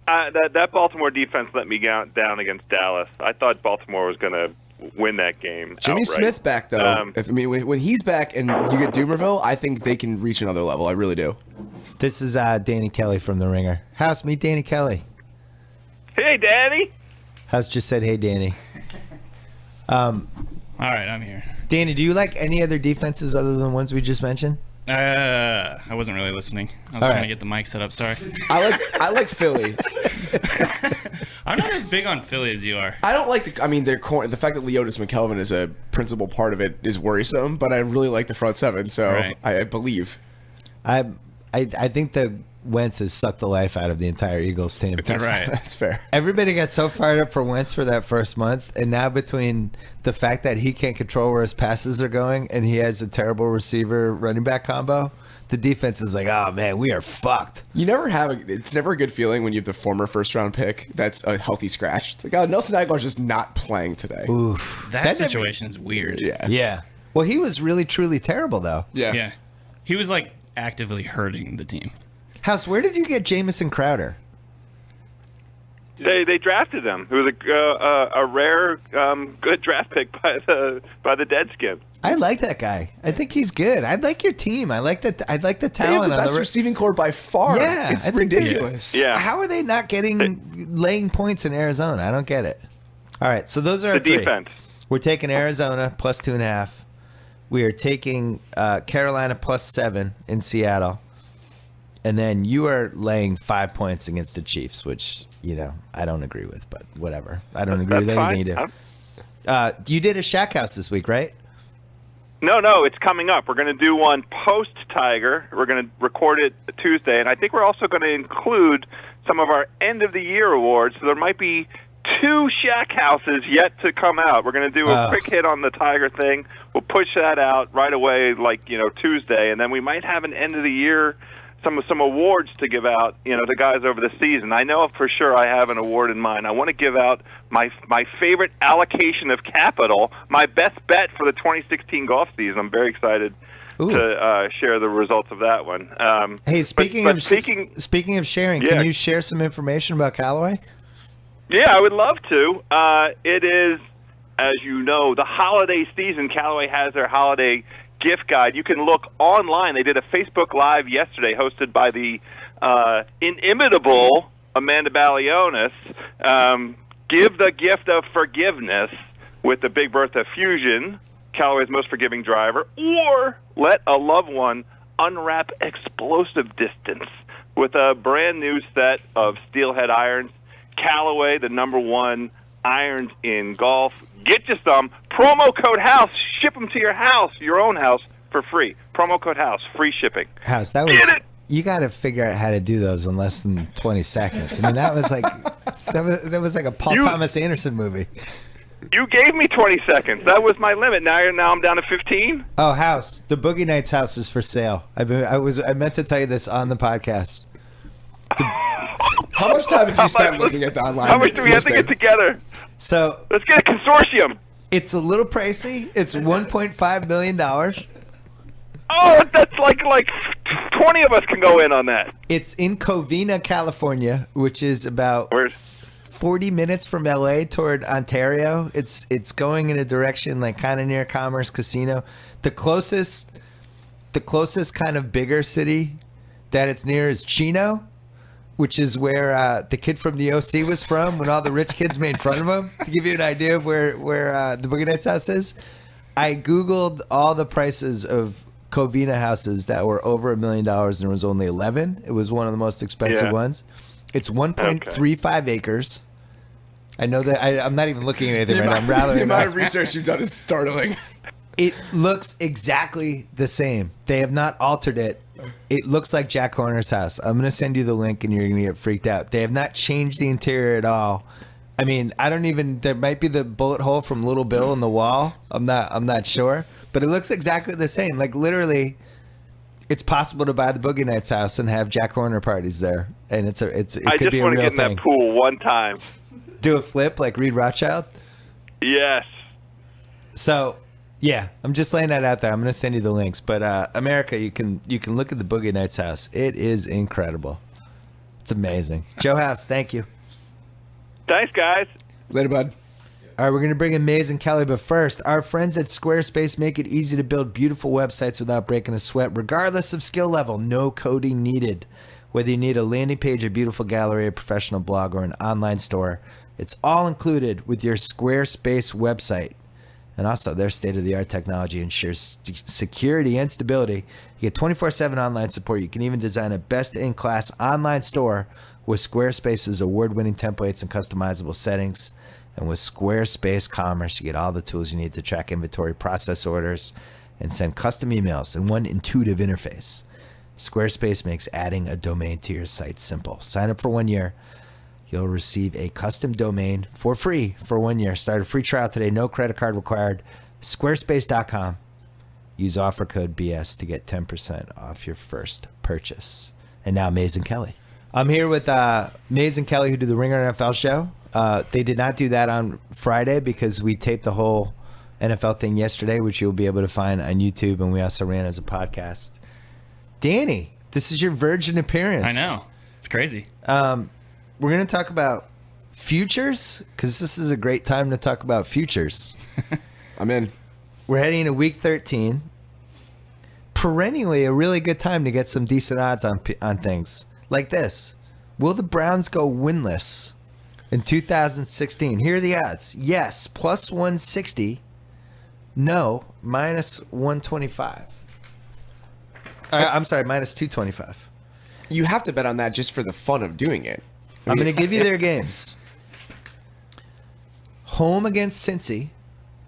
That Baltimore defense let me down against Dallas. I thought Baltimore was going to win that game. Jimmy outright. Smith back though. When he's back and you get Doomerville, I think they can reach another level. I really do. This is Danny Kelly from The Ringer. House, meet Danny Kelly. Hey, Danny. House just said, "Hey, Danny." All right, I'm here. Danny, do you like any other defenses other than the ones we just mentioned? I wasn't really listening. I was trying to get the mic set up. Sorry. I like Philly. I'm not as big on Philly as you are. I don't like the fact that Leotis McKelvin is a principal part of it is worrisome, but I really like the front seven, so Right. I believe. I think the Wentz has sucked the life out of the entire Eagles team. That's right. That's fair. Everybody got so fired up for Wentz for that first month, and now between the fact that he can't control where his passes are going and he has a terrible receiver running back combo, the defense is like, oh man, we are fucked. It's never a good feeling when you have the former first round pick that's a healthy scratch. It's like, oh, Nelson Aguilar's just not playing today. Oof. That situation is weird. Yeah. Well, he was really, truly terrible, though. Yeah. He was like actively hurting the team. House, where did you get Jamison Crowder? They drafted him. It was a rare good draft pick by the Deadskin. I like that guy. I think he's good. I like your team. I like the They have talent. the best receiving core by far. Yeah, It's I think ridiculous. Yeah. How are they not laying points in Arizona? I don't get it. All right, so those are our The three. defense. We're taking Arizona plus 2.5. We are taking Carolina plus 7 in Seattle. And then you are laying 5 points against the Chiefs, which, I don't agree with, but whatever. I don't agree with That's anything fine. you do. You did a Shack House this week, right? No, it's coming up. We're going to do one post-Tiger. We're going to record it Tuesday, and I think we're also going to include some of our end-of-the-year awards. So there might be 2 Shack Houses yet to come out. We're going to do a quick hit on the Tiger thing. We'll push that out right away, Tuesday, and then we might have an end-of-the-year some awards to give out, the guys over the season. I know for sure I have an award in mind. I want to give out my favorite allocation of capital, my best bet for the 2016 golf season. I'm very excited to share the results of that one. Hey, speaking of sharing, can you share some information about Callaway? Yeah, I would love to. It is, as you know, the holiday season. Callaway has their holiday gift guide. You can look online. They did a Facebook Live yesterday hosted by the inimitable Amanda Balionis. Give the gift of forgiveness with the Big Bertha Fusion, Callaway's most forgiving driver, or let a loved one unwrap explosive distance with a brand new set of steelhead irons. Callaway, the #1 irons in golf. Get you some. Promo code HOUSE. Ship them to your house, your own house, for free. Promo code HOUSE. Free shipping. House, you got to figure out how to do those in less than 20 seconds. I mean, that was like that was like a Paul Thomas Anderson movie. You gave me 20 seconds. That was my limit. Now I'm down to 15. Oh, House, the Boogie Nights house is for sale. I meant to tell you this on the podcast. How much time have you spent looking at the online? How much do we have to get together? So let's get a consortium. It's a little pricey. It's $1.5 million. Oh, that's like 20 of us can go in on that. It's in Covina, California, which is about 40 minutes from LA toward Ontario. It's going in a direction like kind of near Commerce Casino. The closest kind of bigger city that it's near is Chino, which is where the kid from the OC was from when all the rich kids made fun of him. To give you an idea of where the Boogie Nights house is, I Googled all the prices of Covina houses that were over $1 million, and there was only 11. It was one of the most expensive ones. It's 1.35 acres. I know that I'm not even looking at anything right now. The amount of research you've done is startling. It looks exactly the same. They have not altered it. It looks like Jack Horner's house. I'm going to send you the link and you're going to get freaked out. They have not changed the interior at all. I mean, there might be the bullet hole from Little Bill in the wall. I'm not sure, but it looks exactly the same. Like literally it's possible to buy the Boogie Nights house and have Jack Horner parties there. And it could be a real thing. I just want to get in that pool one time. Do a flip like Reed Rothschild? Yes. So, yeah, I'm just laying that out there. I'm going to send you the links. But America, you can look at the Boogie Nights house. It is incredible. It's amazing. Joe House, thank you. Thanks, guys. Later, bud. All right, we're going to bring in Maze and Kelly, but first, our friends at Squarespace make it easy to build beautiful websites without breaking a sweat, regardless of skill level. No coding needed. Whether you need a landing page, a beautiful gallery, a professional blog, or an online store, it's all included with your Squarespace website. And also, their state-of-the-art technology ensures security and stability. You get 24/7 online support. You can even design a best-in-class online store with Squarespace's award-winning templates and customizable settings. And with Squarespace Commerce, you get all the tools you need to track inventory, process orders, and send custom emails in one intuitive interface. Squarespace makes adding a domain to your site simple. Sign up for 1 year. You'll receive a custom domain for free for 1 year. Start a free trial today. No credit card required. Squarespace.com. Use offer code BS to get 10% off your first purchase. And now, Maze and Kelly. I'm here with Maze and Kelly, who do the Ringer NFL show. They did not do that on Friday because we taped the whole NFL thing yesterday, which you'll be able to find on YouTube, and we also ran as a podcast. Danny, this is your virgin appearance. I know. It's crazy. We're going to talk about futures because this is a great time to talk about futures. I'm in. We're heading into week 13. Perennially a really good time to get some decent odds on things like this. Will the Browns go winless in 2016? Here are the odds. Yes, plus 160. No, minus 125. I'm sorry, minus 225. You have to bet on that just for the fun of doing it. I'm going to give you their games. Home against Cincy,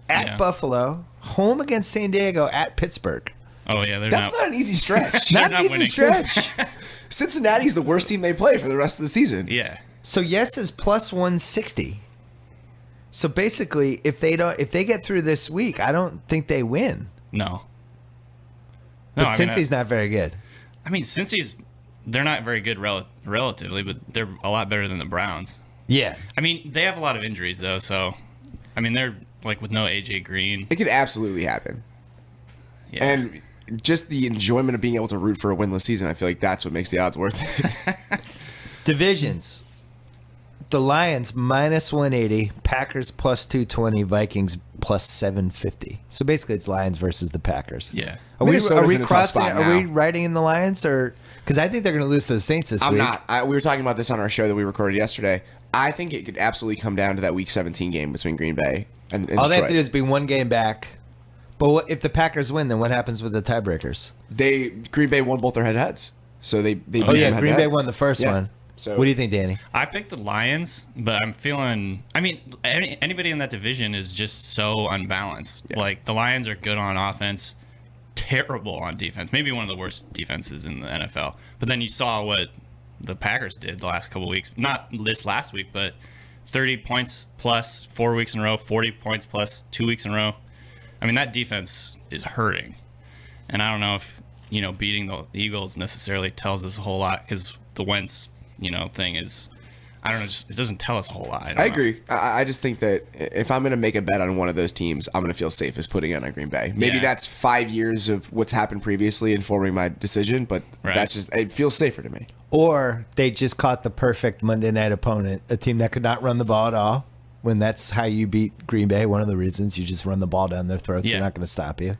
at Buffalo, home against San Diego, at Pittsburgh. Oh, yeah. That's not an easy stretch. Not an easy stretch. Cincinnati's the worst team they play for the rest of the season. Yeah. So yes is plus 160. So basically, if they get through this week, I don't think they win. No. But Cincy's not very good. I mean, they're not very good relatively, but they're a lot better than the Browns. Yeah. I mean, they have a lot of injuries, though, so, I mean, they're, like, with no A.J. Green. It could absolutely happen. Yeah. And just the enjoyment of being able to root for a winless season, I feel like that's what makes the odds worth it. Divisions. The Lions, minus 180. Packers, plus 220. Vikings, plus 750. So basically, it's Lions versus the Packers. Yeah. Are we Minnesota's in a tough crossing? spot Are we now. riding in the Lions? Or because I think they're going to lose to the Saints this I'm week. not. We were talking about this on our show that we recorded yesterday. I think it could absolutely come down to that Week 17 game between Green Bay and All they have Detroit. to do is be one game back. But if the Packers win, then what happens with the tiebreakers? Green Bay won both their head-to-heads. So they beat Oh, yeah, them Green Bay head-to-head. won the first Yeah. one. So What do you think, Danny? I picked the Lions, but I'm feeling... I mean, anybody in that division is just so unbalanced. Yeah. Like, the Lions are good on offense, terrible on defense. Maybe one of the worst defenses in the NFL. But then you saw what the Packers did the last couple of weeks. Not this last week, but 30 points plus 4 weeks in a row, 40 points plus 2 weeks in a row. I mean, that defense is hurting. And I don't know if, beating the Eagles necessarily tells us a whole lot because the Wentz, thing is, I don't know, it doesn't tell us a whole lot. I agree. I just think that if I'm going to make a bet on one of those teams, I'm going to feel safest putting it on Green Bay. Maybe that's 5 years of what's happened previously informing my decision, but that's just, it feels safer to me. Or they just caught the perfect Monday night opponent, a team that could not run the ball at all. When that's how you beat Green Bay, one of the reasons you just run the ball down their throats, they're not going to stop you.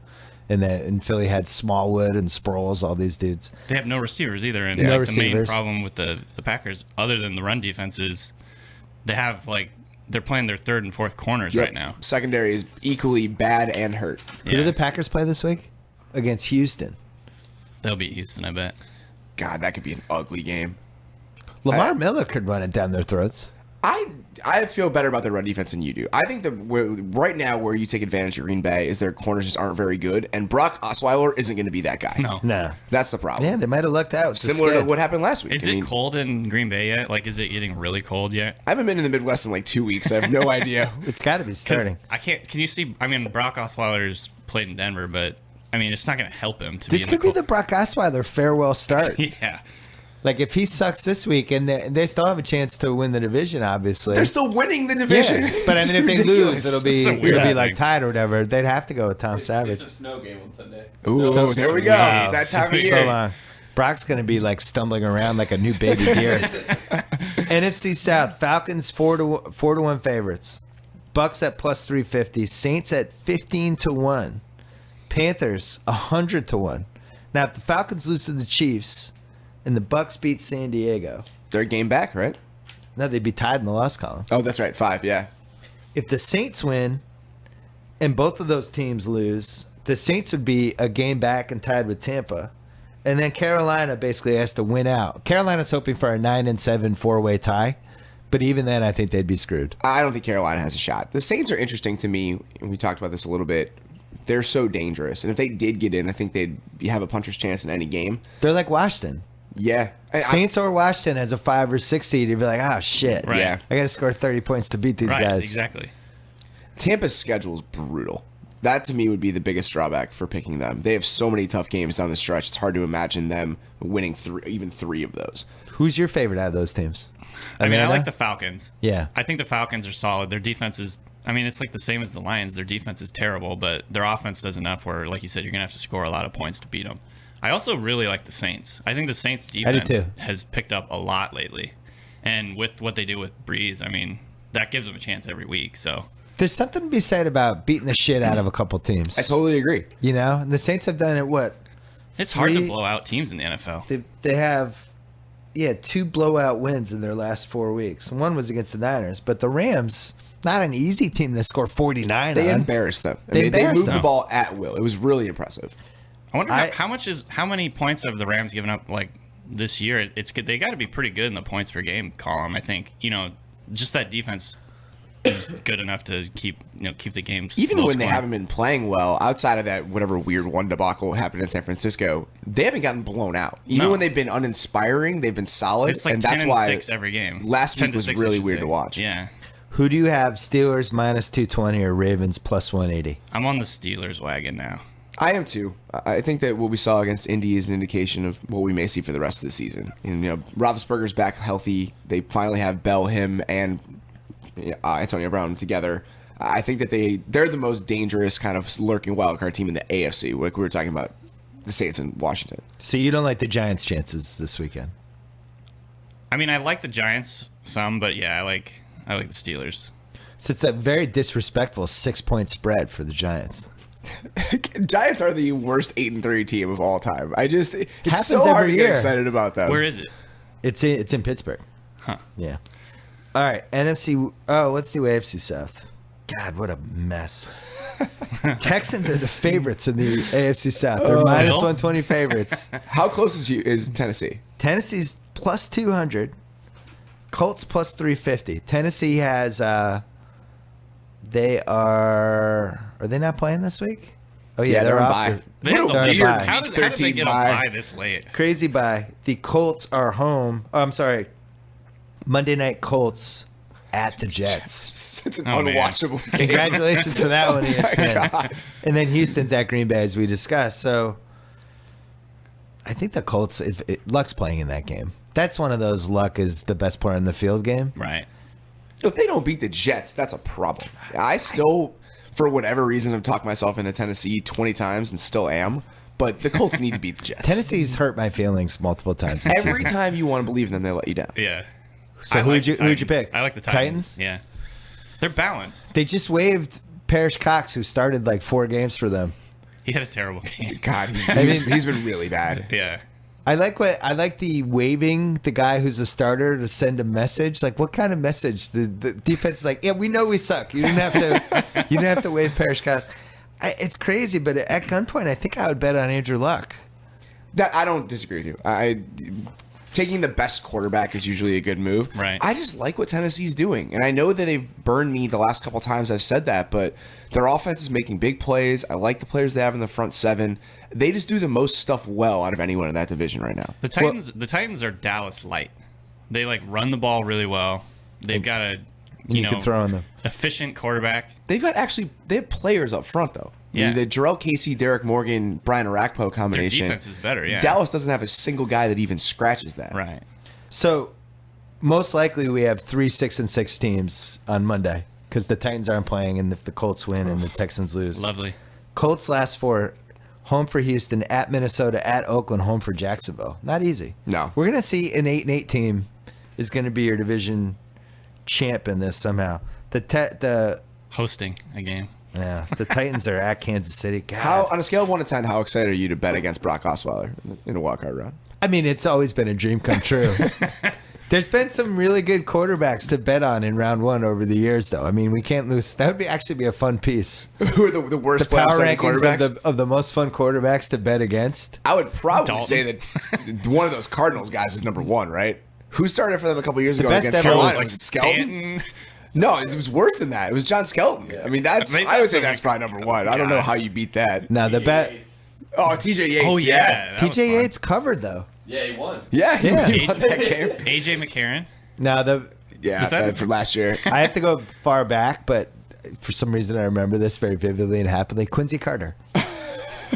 And Philly had Smallwood and Sproles, all these dudes. They have no receivers either. And No the receivers. main problem with the Packers, other than the run defense, is they have, they're playing their third and fourth corners right now. Secondary is equally bad and hurt. Who do the Packers play this week? Against Houston. They'll beat Houston, I bet. God, that could be an ugly game. Lamar Miller could run it down their throats. I feel better about their run defense than you do. I think that right now where you take advantage of Green Bay is their corners just aren't very good, and Brock Osweiler isn't going to be that guy. No. That's the problem. Yeah, they might have lucked out. Similar to what happened last week. Is it cold in Green Bay yet? Is it getting really cold yet? I haven't been in the Midwest in 2 weeks. I have no idea. It's got to be starting. Can you see? I mean, Brock Osweiler's played in Denver, but I mean, it's not going to help him to This be could be the Brock Osweiler farewell start. Yeah. If he sucks this week, and they still have a chance to win the division, obviously. They're still winning the division. Yeah. But I mean, if they ridiculous. lose, it'll be It's the weirdest like thing. tied or whatever. They'd have to go with Tom Savage. It's a snow game on Sunday. Ooh, there we go. Wow. It's that time of So year. long. Brock's going to be stumbling around like a new baby deer. NFC South, Falcons 4-1 favorites. Bucks at plus 350. Saints at 15-1. Panthers 100-1. Now, if the Falcons lose to the Chiefs and the Bucks beat San Diego, They're a game back, right? no, they'd be tied in the loss column. Oh, that's right. 5, yeah. If the Saints win and both of those teams lose, the Saints would be a game back and tied with Tampa. And then Carolina basically has to win out. Carolina's hoping for a 9-7 four-way tie. But even then, I think they'd be screwed. I don't think Carolina has a shot. The Saints are interesting to me, and we talked about this a little bit. They're so dangerous. And if they did get in, I think they'd have a puncher's chance in any game. They're like Washington. Yeah. Saints or Washington as a 5 or 6 seed, you'd be like, oh, shit. Right. Yeah. I got to score 30 points to beat these guys. Exactly. Tampa's schedule is brutal. That, to me, would be the biggest drawback for picking them. They have so many tough games down the stretch. It's hard to imagine them winning even 3 of those. Who's your favorite out of those teams? I mean, I Amanda? like the Falcons. Yeah. I think the Falcons are solid. Their defense is, I mean, it's like the same as the Lions. Their defense is terrible, but their offense does enough where, like you said, you're going to have to score a lot of points to beat them. I also really like the Saints. I think the Saints defense has picked up a lot lately. And with what they do with Breeze, I mean, that gives them a chance every week. So There's something to be said about beating the shit out of a couple teams. I totally agree. You know, and the Saints have done it, what? it's hard to blow out teams in the NFL. They have, 2 blowout wins in their last 4 weeks. One was against the Niners, but the Rams, not an easy team to score 49 They on. embarrassed them. They They embarrassed moved them. the ball at will. It was really impressive. I wonder how many points have the Rams given up like this year? They got to be pretty good in the points per game column. I think just that defense is good enough to keep the games Even low when they scoring. haven't been playing well, outside of that whatever weird one debacle happened in San Francisco, they haven't gotten blown out. Even No. when they've been uninspiring, they've been solid. It's like and 10 that's and why 6 every game. last 10 week to was 6, I really should weird say. to watch. Yeah, Who do you have? Steelers minus 220 or Ravens plus 180? I'm on the Steelers wagon now. I am too. I think that what we saw against Indy is an indication of what we may see for the rest of the season. And, Roethlisberger's back healthy. They finally have Bell, him, and Antonio Brown together. I think that they're the most dangerous kind of lurking wildcard team in the AFC. Like we were talking about the Saints in Washington. So you don't like the Giants' chances this weekend? I mean, I like the Giants some, but yeah, I like the Steelers. So it's a very disrespectful 6-point spread for the Giants. Giants are the worst 8-3 team of all time. It's Happens so hard every to year. get excited about them. Where is it? It's in Pittsburgh. Huh. Yeah. All right, NFC. Oh, let's do AFC South. God, what a mess. Texans are the favorites in the AFC South. They're minus Still? 120 favorites. How close is Tennessee? Tennessee's plus 200. Colts plus 350. Tennessee has. They are they not playing this week? Oh yeah, they're on off bye. the- They have a They're on weird. bye. How did they 13 get bye. a bye this late? Crazy bye. The Colts are home. Oh, I'm sorry. Monday night Colts at the Jets. It's an Oh, man. unwatchable game. Congratulations for that one, Oh my ESPN. God. And then Houston's at Green Bay, as we discussed. So I think the Colts, Luck's playing in that game. That's one of those Luck is the best player in the field game. Right. If they don't beat the Jets, that's a problem. I still, for whatever reason, have talked myself into Tennessee 20 times and still am. But the Colts need to beat the Jets. Tennessee's hurt my feelings multiple times this Every season. time you want to believe in them, they let you down. Yeah. So I like the who'd you Titans. pick? I like the Titans. Yeah. They're balanced. They just waived Parrish Cox, who started like 4 games for them. He had a terrible game. God, mean- he's been really bad. Yeah. I like the waving the guy who's a starter to send a message. Like, what kind of message? The defense is like, yeah, we know we suck. You didn't have to wave Parrish Cox. It's crazy, but at gunpoint, I think I would bet on Andrew Luck. That I don't disagree with you. Taking the best quarterback is usually a good move. Right. I just like what Tennessee's doing. And I know that they've burned me the last couple times I've said that, but their offense is making big plays. I like the players they have in the front 7. They just do the most stuff well out of anyone in that division right now. The Titans are Dallas light. They like run the ball really well. They've got a You can throw on them. efficient quarterback. They have players up front though. Yeah. I mean, the Jarrell Casey, Derek Morgan, Brian Arakpo Their combination. defense is better. Yeah. Dallas doesn't have a single guy that even scratches that. Right. So, most likely we have 3 6-6 teams on Monday because the Titans aren't playing, and if the Colts win and the Texans lose, Lovely. Colts last 4. Home for Houston, at Minnesota, at Oakland, home for Jacksonville. Not easy. No. We're gonna see an 8-8 team is gonna be your division champ in this somehow. The Hosting a game. Titans are at Kansas City. God. How on a scale of 1 to 10, how excited are you to bet against Brock Osweiler in a wildcard round? I mean, it's always been a dream come true. There's been some really good quarterbacks to bet on in round one over the years, though. I mean, we can't lose. That would be actually be a fun piece. Who are the worst The power playoff rankings quarterbacks? of the most fun quarterbacks to bet against. I would probably Dalton. say that one of those Cardinals guys is number one, right? Who started for them a couple years ago best against ever Carolina? was Like Skelton? Stanton. No, it was worse than that. It was John Skelton. I mean, Maybe I would that's say a- that's probably number one. I don't know how you beat that. Now the bet. Oh, TJ Yates. Oh yeah, that was TJ fun. Yates covered though. Yeah, he won. Yeah, he Yeah. won that game. AJ McCarron. Now the Yeah, Was that- from last year. I have to go far back, but for some reason I remember this very vividly and happily. Quincy Carter.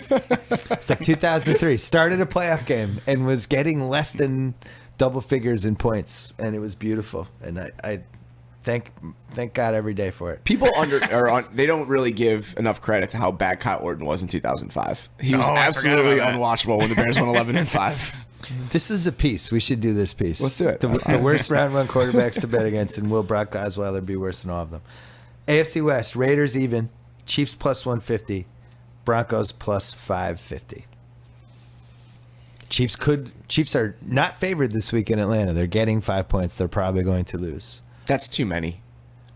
It's like 2003. Started a playoff game and was getting less than double figures in points, and it was beautiful. And I thank God every day for it. People they don't really give enough credit to how bad Kyle Orton was in 2005. He was Oh, I forgot absolutely about that. unwatchable when the Bears won 11-5. This is a piece. We should do this piece. Let's do it. The worst round one quarterbacks to bet against, and will Brock Osweiler be worse than all of them? AFC West, Raiders even, Chiefs plus 150, Broncos plus 550. Chiefs are not favored this week in Atlanta. They're getting 5 points. They're probably going to lose. That's too many.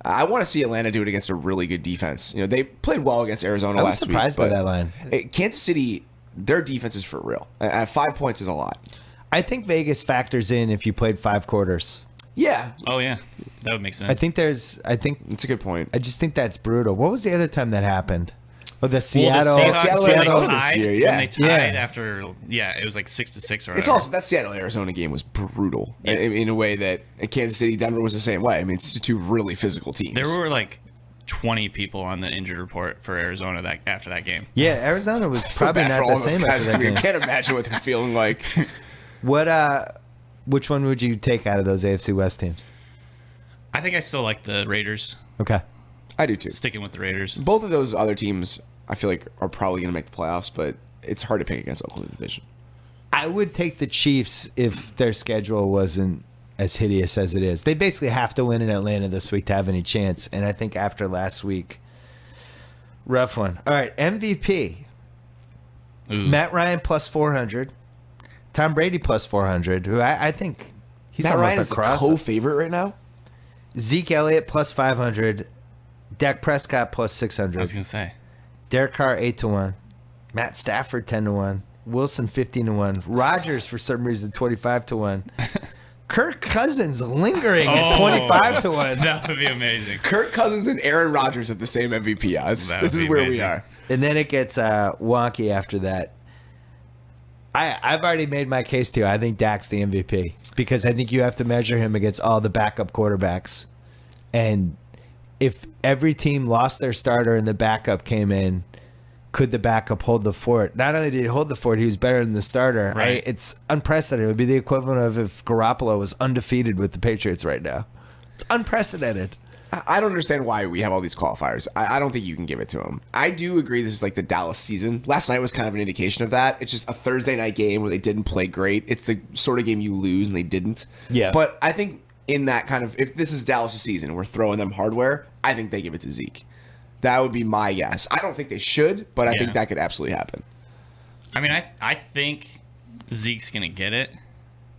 I want to see Atlanta do it against a really good defense. You know, they played well against Arizona I was last week. surprised by but that line. Kansas City, their defense is for real. 5 points is a lot. I think Vegas factors in if you played 5 quarters. Yeah, Oh yeah, that would make sense. I think it's a good point. I just think that's brutal. What was the other time that happened? Oh, the Well, Seattle. the Seahawks, Seattle, when they Arizona this tied, year, yeah. when they tied Yeah. after, it was like 6-6 or whatever. It's also that Seattle Arizona game was brutal in a way that Kansas City Denver was the same way. I mean, it's two really physical teams. There were like 20 people on the injured report for Arizona after that game. Yeah, Arizona was I feel probably bad not for the all those same guys after this that week. I game. can't imagine what they're feeling like. Which one would you take out of those AFC West teams? I think I still like the Raiders. Okay. I do too. Sticking with the Raiders. Both of those other teams, I feel like, are probably going to make the playoffs, but it's hard to pick against Oakland division. I would take the Chiefs if their schedule wasn't as hideous as it is. They basically have to win in Atlanta this week to have any chance. And I think after last week, rough one. All right, MVP. Ooh. Matt Ryan plus 400. Tom Brady plus 400, who I think he's Matt almost Ryan is the across. co-favorite right now. Zeke Elliott plus 500. Dak Prescott plus I was 600. going to say. Derek Carr 8-1. Matt Stafford 10-1. Wilson 15-1. Rodgers for some reason 25-1. Kirk Cousins lingering at 25-1. That would be amazing. Kirk Cousins and Aaron Rodgers have the same MVP odds. That This would is be where we amazing. are. And then it gets wonky after that. I've already made my case to you. I think Dak's the MVP because I think you have to measure him against all the backup quarterbacks. And if every team lost their starter and the backup came in, could the backup hold the fort? Not only did he hold the fort, he was better than the starter. Right. It's unprecedented. It would be the equivalent of if Garoppolo was undefeated with the Patriots right now. It's unprecedented. I don't understand why we have all these qualifiers. I don't think you can give it to him. I do agree this is like the Dallas season. Last night was kind of an indication of that. It's just a Thursday night game where they didn't play great. It's the sort of game you lose and they didn't. Yeah. But I think in that kind of, if this is Dallas' season and we're throwing them hardware, I think they give it to Zeke. That would be my guess. I don't think they should, but I think that could absolutely happen. I mean, I think Zeke's going to get it,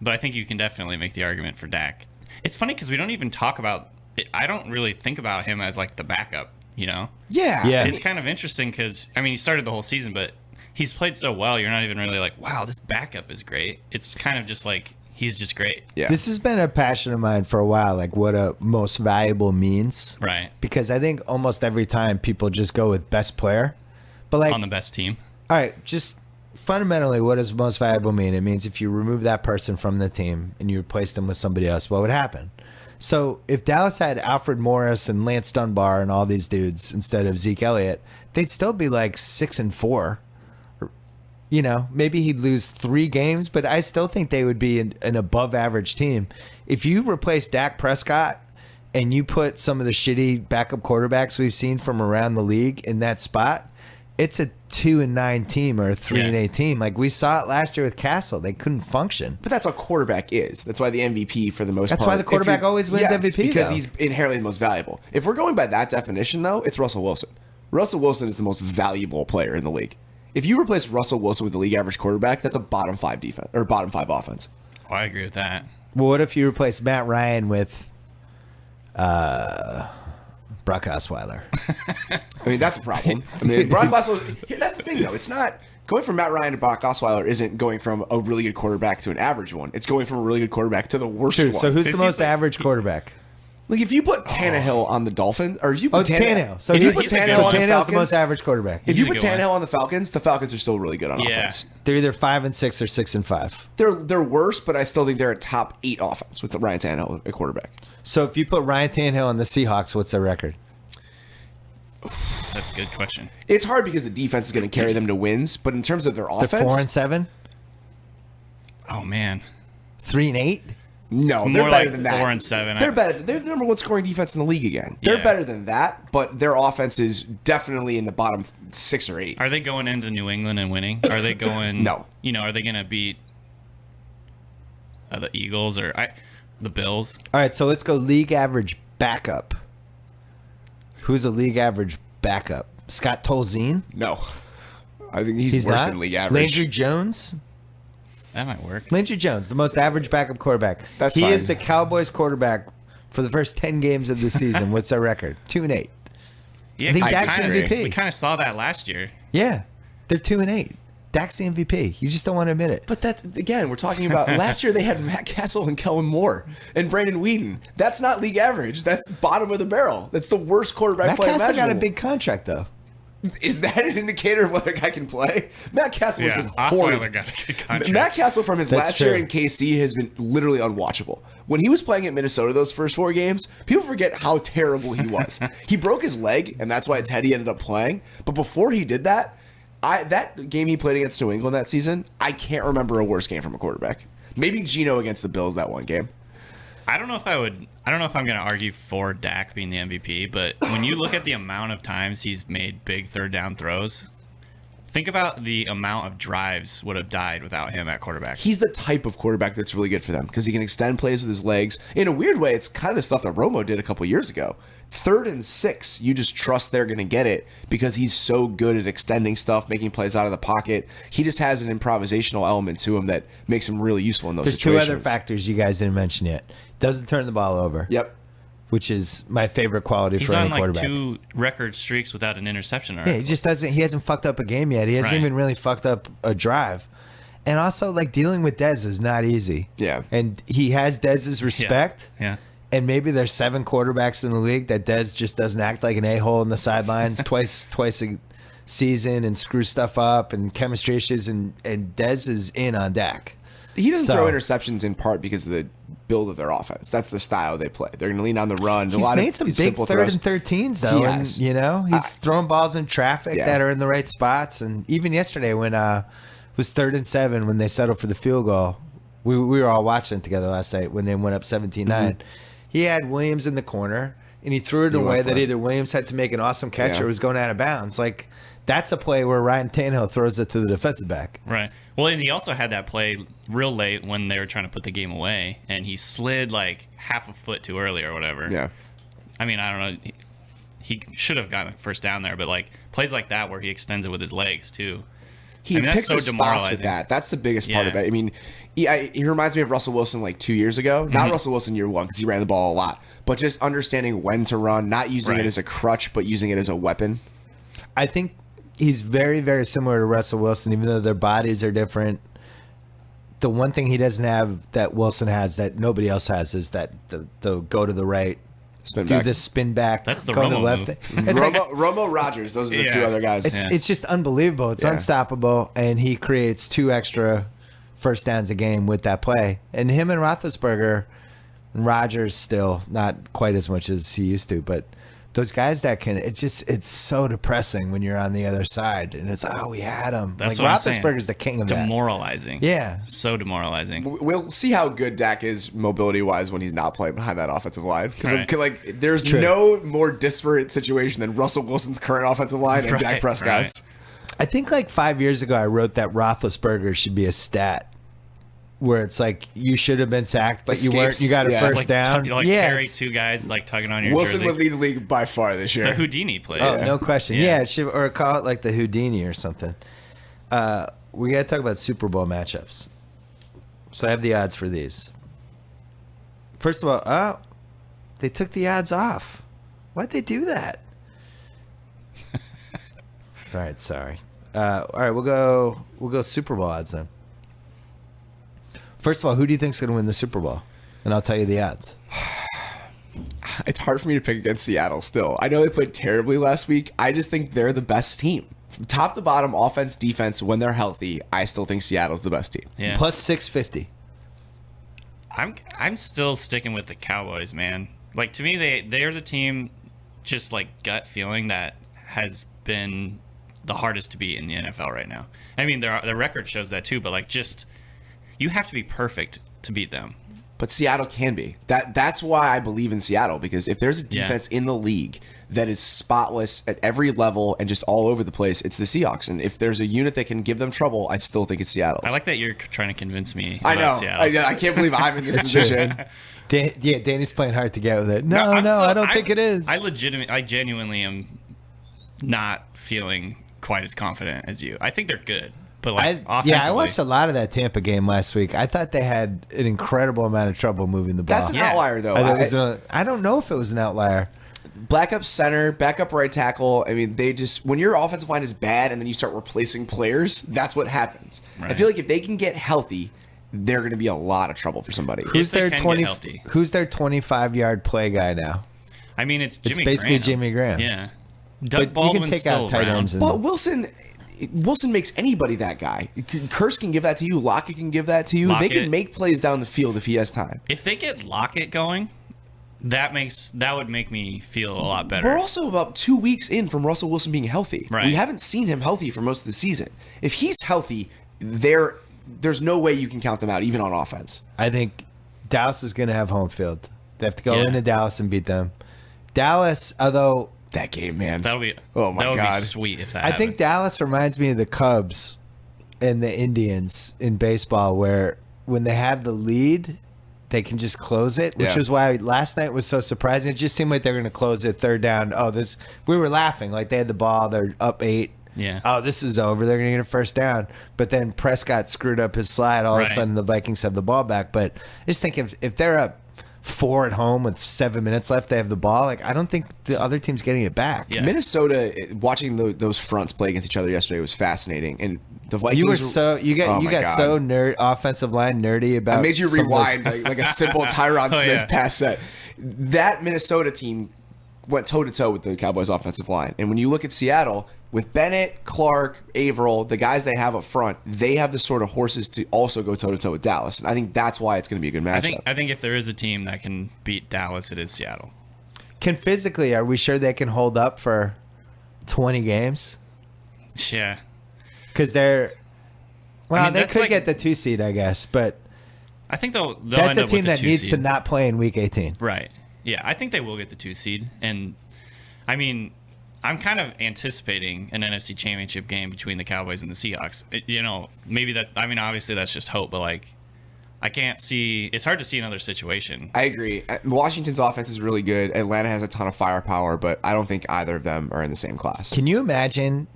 but I think you can definitely make the argument for Dak. It's funny because we don't even talk about it. I don't really think about him as like the backup, you know? Yeah. Yeah. It's kind of interesting because, I mean, he started the whole season, but he's played so well, you're not even really like, wow, this backup is great. It's kind of just like, he's just great. Yeah. This has been a passion of mine for a while, like what a most valuable means. Right. Because I think almost every time people just go with best player. But like, On the best team. all right, just fundamentally, what does most valuable mean? It means if you remove that person from the team and you replace them with somebody else, what would happen? So if Dallas had Alfred Morris and Lance Dunbar and all these dudes instead of Zeke Elliott, they'd still be like 6-4. You know, maybe he'd lose 3 games, but I still think they would be an above average team. If you replace Dak Prescott and you put some of the shitty backup quarterbacks we've seen from around the league in that spot, it's a 2-9 team or a 3-8 team. Like we saw it last year with Castle. They couldn't function. But that's how quarterback is. That's why the MVP for the most That's part. why the quarterback if you- always wins Yes, MVP, because though. he's inherently the most valuable. If we're going by that definition, though, it's Russell Wilson. Russell Wilson is the most valuable player in the league. If you replace Russell Wilson with the league average quarterback, that's a bottom 5 defense or bottom 5 offense. Oh, I agree with that. Well, what if you replace Matt Ryan with Brock Osweiler? I mean, that's a problem. I mean, Brock Osweiler. That's the thing, though. It's not going from Matt Ryan to Brock Osweiler. Isn't going from a really good quarterback to an average one. It's going from a really good quarterback to the worst one. So who's the most average quarterback? Like if you put Tannehill on the Dolphins, or if you put Tannehill. So if you he's put Tannehill on the Tannehill's Falcons, the most average quarterback. if you He's a put good Tannehill on the Falcons are still really good on offense. They're either 5-6 or 6-5. They're worse, but I still think they're a top 8 offense with Ryan Tannehill at quarterback. So if you put Ryan Tannehill on the Seahawks, what's their record? That's a good question. It's hard because the defense is going to carry them to wins, but in terms of their They're offense, 4-7, Oh man, 3-8. no, they're more better like than that. 4-7. They're better. They're the number 1 scoring defense in the league again. They're Yeah. better than that, but their offense is definitely in the bottom 6 or 8. Are they going into New England and winning? Are they going? No. Are they going to beat the Eagles or the Bills? All right, so let's go league average backup. Who's a league average backup? Scott Tolzien? No, I think he's worse not? than league average. Landry Jones? That might work. Landry Jones, the most average backup quarterback. That's he fine. is the Cowboys quarterback for the first 10 games of the season. What's their record? 2-8. Yeah, I think we Dak's kinda- MVP. We kind of saw that last year. Yeah, they're 2-8. Dak's the MVP. You just don't want to admit it. But that's, again, we're talking about last year they had Matt Castle and Kellen Moore and Brandon Whedon. That's not league average. That's bottom of the barrel. That's the worst quarterback Matt play Castle got a imaginable. big contract, though. Is that an indicator of whether a guy can play? Matt Castle has Yeah, been Osweiler horrid. got a good contract. Matt Castle from his That's last year true. in KC has been literally unwatchable. When he was playing at Minnesota those first 4 games, people forget how terrible he was. He broke his leg, and that's why Teddy ended up playing. But before he did that, that game he played against New England that season, I can't remember a worse game from a quarterback. Maybe Geno against the Bills that one game. I don't know if I'm going to argue for Dak being the MVP, but when you look at the amount of times he's made big third down throws, think about the amount of drives would have died without him at quarterback. He's the type of quarterback that's really good for them because he can extend plays with his legs. In a weird way, it's kind of the stuff that Romo did a couple years ago. 3rd and 6, you just trust they're going to get it because he's so good at extending stuff, making plays out of the pocket. He just has an improvisational element to him that makes him really useful in those There's situations. 2 other factors you guys didn't mention yet. Doesn't turn the ball over. Yep. Which is my favorite quality He's for any on like quarterback. 2 record streaks without an interception. Yeah, he just doesn't. He hasn't fucked up a game yet. He hasn't Right. even really fucked up a drive. And also, like, dealing with Dez is not easy. Yeah. And he has Dez's respect. Yeah. And maybe there's 7 quarterbacks in the league that Dez just doesn't act like an a-hole in the sidelines twice a season and screw stuff up and chemistry issues. And Dez is in on Dak. He doesn't So- throw interceptions in part because of the build of their offense. That's the style they play. They're going to lean on the run. He's made some big simple 3rd throws. and 13s, though. He And, has. he's throwing balls in traffic Yeah. that are in the right spots. And even yesterday when it was 3rd and 7 when they settled for the field goal, we were all watching it together last night when they went up 17-9. He had Williams in the corner, and he threw it in a went way for that it. either Williams had to make an awesome catch Yeah. or was going out of bounds. Like, that's a play where Ryan Tannehill throws it to the defensive back. Right. Well, and he also had that play real late when they were trying to put the game away, and he slid like half a foot too early or whatever. Yeah. I mean, I don't know. He should have gotten first down there, but like plays like that where he extends it with his legs too. He I mean, that's picks so his spots with demoralizing. that. That's the biggest part Yeah. of it. I mean, he reminds me of Russell Wilson like 2 years ago. Mm-hmm. Not Russell Wilson year 1 because he ran the ball a lot, but just understanding when to run, not using Right. it as a crutch, but using it as a weapon. I think he's very, very similar to Russell Wilson, even though their bodies are different. The one thing he doesn't have that Wilson has that nobody else has is that the go to the right, Spin do back. the spin back, That's the go to the Romo left. move. It's like, Romo Rogers. Those are the Yeah. 2 other guys. it's just unbelievable. It's Yeah. unstoppable, and he creates 2 extra first downs a game with that play. And him and Roethlisberger, and Rodgers still not quite as much as he used to, but those guys that can, it's so depressing when you're on the other side, and it's we had him. That's like what I'm saying. Roethlisberger's the king of that. Demoralizing. Yeah. So demoralizing. We'll see how good Dak is mobility-wise when he's not playing behind that offensive line. Because Right. there's True. no more disparate situation than Russell Wilson's current offensive line and Dak Right, Prescott's. I think like 5 years ago, I wrote that Roethlisberger should be a stat. Where it's like you should have been sacked, but you weren't. Escapes. You got a Yeah. first Like, down. you like yeah, carry it's- 2 guys like tugging on your Wilson jersey. would lead the league by far this year. The Houdini plays. Oh, no question. Yeah. Yeah, it should, or call it like the Houdini or something. We got to talk about Super Bowl matchups. So I have the odds for these. First of all, they took the odds off. Why'd they do that? All right, sorry. All right, we'll go Super Bowl odds then. First of all, who do you think's going to win the Super Bowl? And I'll tell you the odds. It's hard for me to pick against Seattle still. I know they played terribly last week. I just think they're the best team. From top to bottom, offense, defense, when they're healthy, I still think Seattle's the best team. Yeah. Plus 650. I'm still sticking with the Cowboys, man. Like, to me, they're the team, just like gut feeling, that has been the hardest to beat in the NFL right now. I mean, their record shows that too, but like, just you have to be perfect to beat them. But Seattle can be. That's why I believe in Seattle, because if there's a defense in the league that is spotless at every level and just all over the place, it's the Seahawks. And if there's a unit that can give them trouble, I still think it's Seattle. I like that you're trying to convince me I about know. Seattle. I can't believe I'm in this position. Danny's playing hard to get with it. No, I don't think it is. I genuinely am not feeling quite as confident as you. I think they're good. But like, offensively, I watched a lot of that Tampa game last week. I thought they had an incredible amount of trouble moving the ball. That's an outlier, though. I don't know if it was an outlier. Backup center, backup right tackle. I mean, when your offensive line is bad and then you start replacing players, that's what happens. Right. I feel like if they can get healthy, they're going to be a lot of trouble for somebody. Who's their they can get healthy. Who's their 25-yard play guy now? I mean, it's basically Jimmy Graham. Yeah. But Doug you can Baldwin's take still out tight around. ends. But Wilson makes anybody that guy. Curse can give that to you. Lockett can give that to you. They can make plays down the field if he has time. If they get Lockett going, that would make me feel a lot better. We're also about 2 weeks in from Russell Wilson being healthy. Right. We haven't seen him healthy for most of the season. If he's healthy, there's no way you can count them out, even on offense. I think Dallas is going to have home field. They have to go into Dallas and beat them. Dallas, although that game, man. That'll be oh my that would God. be sweet if that I think Dallas reminds me of the Cubs and the Indians in baseball, where when they have the lead, they can just close it, which is why last night was so surprising. It just seemed like they were going to close it third down. We were laughing like they had the ball, they're up 8. Yeah. Oh, this is over. They're going to get a first down. But then Prescott screwed up his slide. All of a sudden, the Vikings have the ball back. But I just think if they're up 4 at home with 7 minutes left, they have the ball. Like, I don't think the other team's getting it back. Yeah. Minnesota, watching those fronts play against each other yesterday was fascinating. And the Vikings, you got so offensive line nerdy about. I made you rewind like a simple Tyron Smith pass set. That Minnesota team went toe to toe with the Cowboys' offensive line. And when you look at Seattle, with Bennett, Clark, Averill, the guys they have up front, they have the sort of horses to also go toe-to-toe with Dallas. And I think that's why it's going to be a good matchup. I think if there is a team that can beat Dallas, it is Seattle. Are we sure they can hold up for 20 games? Yeah. Because they could get the 2 seed, I guess. But I think they'll that's end a up team with the that 2 needs seed. to not play in Week 18. Right. Yeah, I think they will get the 2 seed. And, I mean, I'm kind of anticipating an NFC Championship game between the Cowboys and the Seahawks. Maybe that. I mean, obviously that's just hope, but like, I can't see. It's hard to see another situation. I agree. Washington's offense is really good. Atlanta has a ton of firepower, but I don't think either of them are in the same class. Can you imagine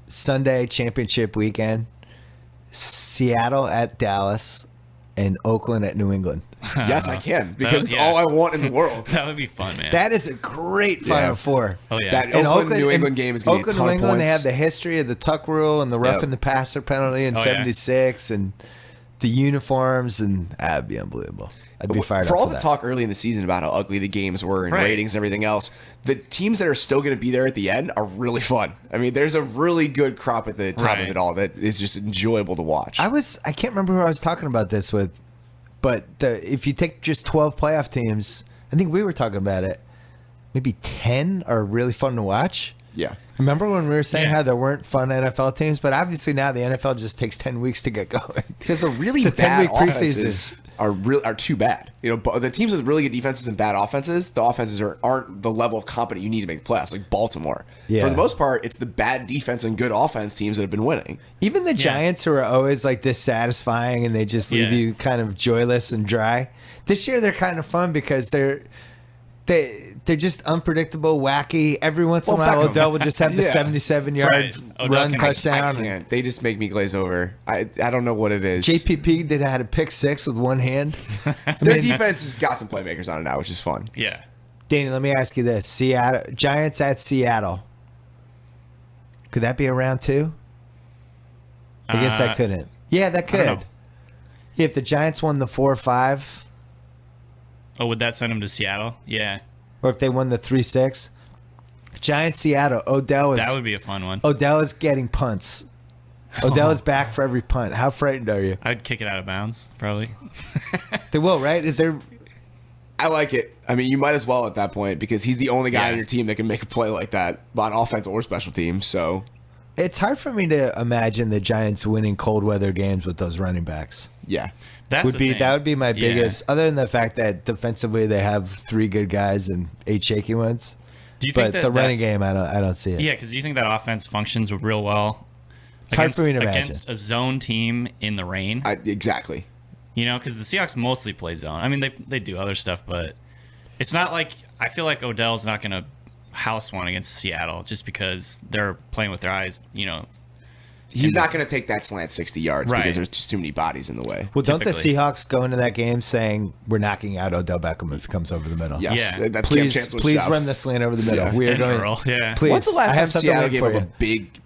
Sunday championship weekend, Seattle at Dallas, and Oakland at New England? Yes, I can, because it's all I want in the world. That would be fun, man. That is a great Final Four. Oh yeah. That Oakland-New England game is going to be a ton New of England, points. they have the history of the tuck rule and the roughing the passer penalty in '76 and the uniforms, and that'd be unbelievable. I'd be fired up for all for the that. talk early in the season about how ugly the games were and ratings and everything else. The teams that are still going to be there at the end are really fun. I mean, there's a really good crop at the top of it all that is just enjoyable to watch. I can't remember who I was talking about this with, but if you take just 12 playoff teams, I think we were talking about it. Maybe 10 are really fun to watch. Yeah. Remember when we were saying how there weren't fun NFL teams? But obviously now the NFL just takes 10 weeks to get going. Because the really It's a bad 10-week offenses are too bad. The teams with really good defenses and bad offenses, the offenses aren't the level of competent you need to make the playoffs, like Baltimore. Yeah. For the most part, it's the bad defense and good offense teams that have been winning. Even the Giants, who are always like dissatisfying and they just leave you kind of joyless and dry. This year they're kind of fun because they're They're just unpredictable, wacky. Every once in a while, Beckham. Odell will just have the Yeah. 77-yard Right. Odell run can- touchdown. I can't. They just make me glaze over. I don't know what it is. JPP had a pick six with one hand. Their defense has got some playmakers on it now, which is fun. Yeah. Danny, let me ask you this: Seattle Giants at Seattle. Could that be a round two? I guess that couldn't. Yeah, that I don't know. could. If the Giants won the 4-5, Oh, would that send him to Seattle? Yeah. or if they won the 3-6, Giants Seattle. Odell That would be a fun one. Odell is getting punts. Odell is back for every punt. How frightened are you? I'd kick it out of bounds, probably. They will, right? Is there? I like it. I mean, you might as well at that point because he's the only guy Yeah. on your team that can make a play like that on offense or special teams. So It's hard for me to imagine the Giants winning cold weather games with those running backs. yeah, That's the thing. That would be my Yeah. biggest. Other than the fact that defensively they have 3 good guys and 8 shaky ones. Do you But think that the running game, I don't see it. Yeah, because you think that offense functions real well. It's hard for me to imagine. Against a zone team in the rain. exactly. You know, because the Seahawks mostly play zone. I mean, they do other stuff, but it's not like I feel like Odell's not going to house one against Seattle just because they're playing with their eyes. You know, He's not going to take that slant 60 yards Right. because there's just too many bodies in the way. Well, don't the typically. Seahawks go into that game saying we're knocking out Odell Beckham if he comes over the middle? Yes, Yeah. that's Cam Please, Chancellor's please job. run the slant over the middle. Yeah. We are and going. Earl, yeah. Please. When's the last I time have something Seattle waiting gave for up you. a big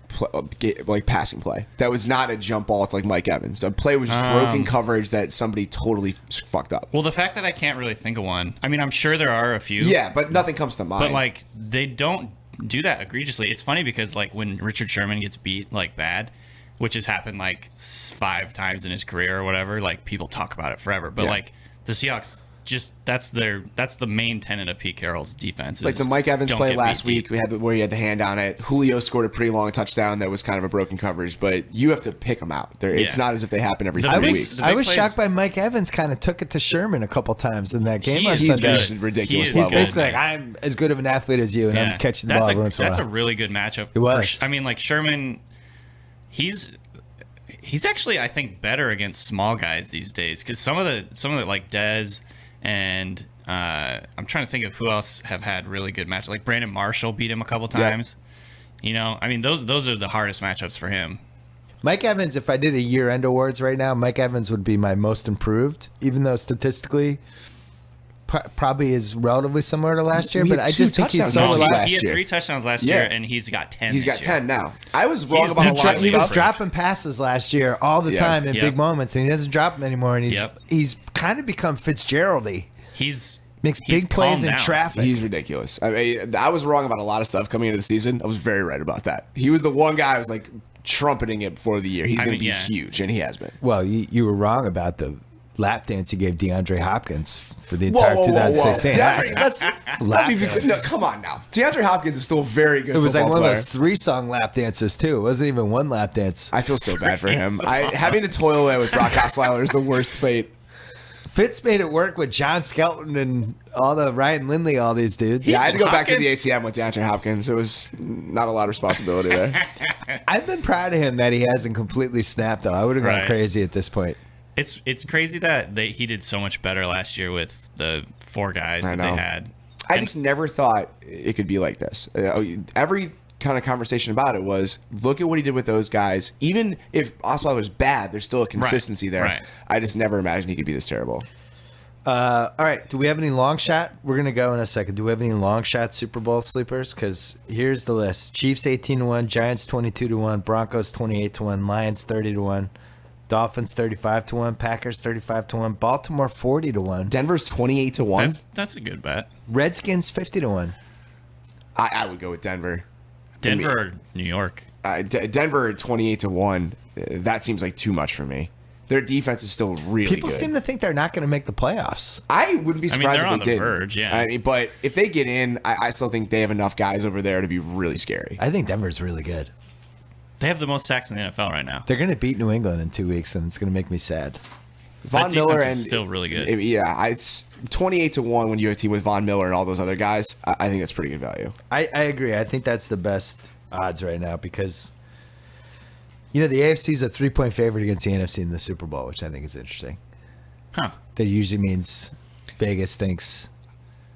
like passing play that was not a jump ball to like Mike Evans? A play was just broken coverage that somebody totally fucked up. Well, the fact that I can't really think of one. I mean, I'm sure there are a few. Yeah, but nothing comes to mind. But like they don't do that egregiously. It's funny because like when Richard Sherman gets beat like bad, which has happened like 5 times in his career or whatever, like people talk about it forever. But Yeah. like the Seahawks, just that's the main tenet of Pete Carroll's defense. like is the Mike Evans don't play get last beat week, we had where he had the hand on it. Julio scored a pretty long touchdown that was kind of a broken coverage, but you have to pick them out. It's Yeah. not as if they happen every The 3 big- weeks. the I big was plays- shocked by Mike Evans kind of took it to Sherman a couple times in that game He on is He's Sunday. good. reached ridiculous He is level. good. Basically, like, I'm as good of an athlete as you, and I'm catching the ball every once in a That's while. a really good matchup. It was. I mean, like Sherman, he's actually I think better against small guys these days because some of the like Dez and I'm trying to think of who else have had really good matchups. Like Brandon Marshall beat him a couple times. You know, I mean those are the hardest matchups for him. Mike Evans, if I did a year-end awards right now, Mike Evans would be my most improved, even though statistically probably is relatively similar to last year. We But had I 2 just think he's touchdowns so last relaxed. year. He had 3 touchdowns last Yeah. year, and he's got 10. He's this got year. 10 now. I was wrong He's about a the lot of He was stuff. dropping passes last year all the Yeah. time in Yep. big moments, and he doesn't drop them anymore. And Yep. he's kind of become Fitzgerald-y. He's Makes he's big plays calmed in down. traffic. He's ridiculous. I mean, I was wrong about a lot of stuff coming into the season. I was very right about that. He was the one guy I was like trumpeting it before the year. He's I going to mean, be yeah. huge, and he has been. Well, you were wrong about the lap dance you gave DeAndre Hopkins for the entire 2016. DeAndre, let me be Lap clear. No, come on now. DeAndre Hopkins is still a very good It was like football one of player. those 3-song lap dances too. It wasn't even one lap dance. I feel so bad for him. Having to toil away with Brock Osweiler is the worst fate. Fitz made it work with John Skelton and all the Ryan Lindley, all these dudes. Yeah, I had to go back to the Hopkins? ATM with DeAndre Hopkins. It was not a lot of responsibility there. I've been proud of him that he hasn't completely snapped though. I would have gone Right. crazy at this point. It's crazy that he did so much better last year with the 4 guys I that they know. had. I just never thought it could be like this. Every kind of conversation about it was, look at what he did with those guys. Even if Osweiler was bad, there's still a consistency there. right. I just never imagined he could be this terrible. All right. Do we have any long shot? We're going to go in a second. Do we have any long shot Super Bowl sleepers? Because here's the list. Chiefs 18-1, Giants 22-1, Broncos 28-1, Lions 30-1, Dolphins 35-1, Packers 35-1, Baltimore 40-1, Denver's 28-1. That's a good bet. Redskins 50-1. I would go with Denver. Denver or New York. Denver 28-1. That seems like too much for me. Their defense is still really People good. seem to think they're not going to make the playoffs. I wouldn't be surprised they're on if the they did. verge, yeah. I mean, but if they get in, I still think they have enough guys over there to be really scary. I think Denver's really good. They have the most sacks in the NFL right now. They're going to beat New England in 2 weeks, and it's going to make me sad. Von That Miller defense is and still really good. Yeah, it's 28-1 when you have a team with Von Miller and all those other guys. I think that's pretty good value. I agree. I think that's the best odds right now because, the AFC is a 3-point favorite against the NFC in the Super Bowl, which I think is interesting. Huh. That usually means Vegas thinks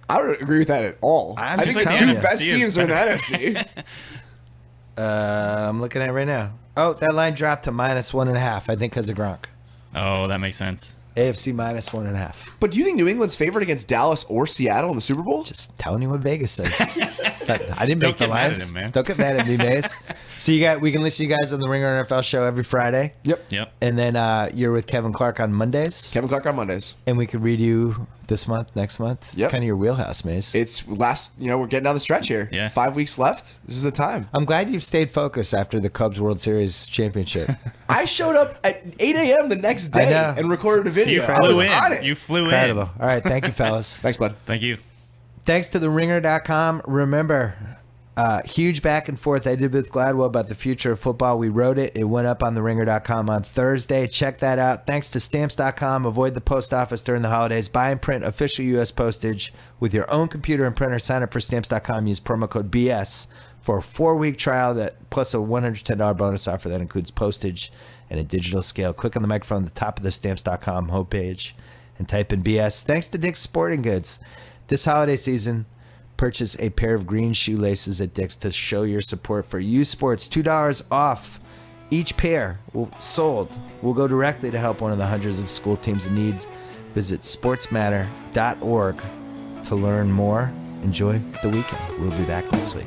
I don't agree with that at all. I'm I just think the telling two you. best NFC is teams are in the better. NFC. I'm looking at it right now. Oh, that line dropped to -1.5. I think because of Gronk. Oh, that makes sense. AFC -1.5. But do you think New England's favored against Dallas or Seattle in the Super Bowl? Just telling you what Vegas says. I didn't Don't make the get mad at lines. him, man. Don't get mad at me, Mace. So we can listen to you guys on the Ringer NFL show every Friday, Yep. and then you're with Kevin Clark on Mondays, Kevin Clark on Mondays. and we can read you this month, next month. It's Yep. kind of your wheelhouse, Mace. It's we're getting down the stretch here. Yeah. 5 weeks left. This is the time. I'm glad you've stayed focused after the Cubs World Series championship. I showed up at 8 a.m. the next day know. and recorded a video. You I was flew on in. it. You flew Incredible. in. All right, thank you, fellas. Thanks, bud. Thank you. Thanks to theringer.com. Remember, huge back and forth I did with Gladwell about the future of football. We wrote it. It went up on theringer.com on Thursday. Check that out. Thanks to stamps.com. Avoid the post office during the holidays. Buy and print official U.S. postage with your own computer and printer. Sign up for stamps.com. Use promo code BS for a 4-week trial that plus a $110 bonus offer that includes postage and a digital scale. Click on the microphone at the top of the stamps.com homepage and type in BS. Thanks to Dick's Sporting Goods. This holiday season, purchase a pair of green shoelaces at Dick's to show your support for U Sports. $2 off each pair sold will go directly to help one of the hundreds of school teams in need. Visit sportsmatter.org to learn more. Enjoy the weekend. We'll be back next week.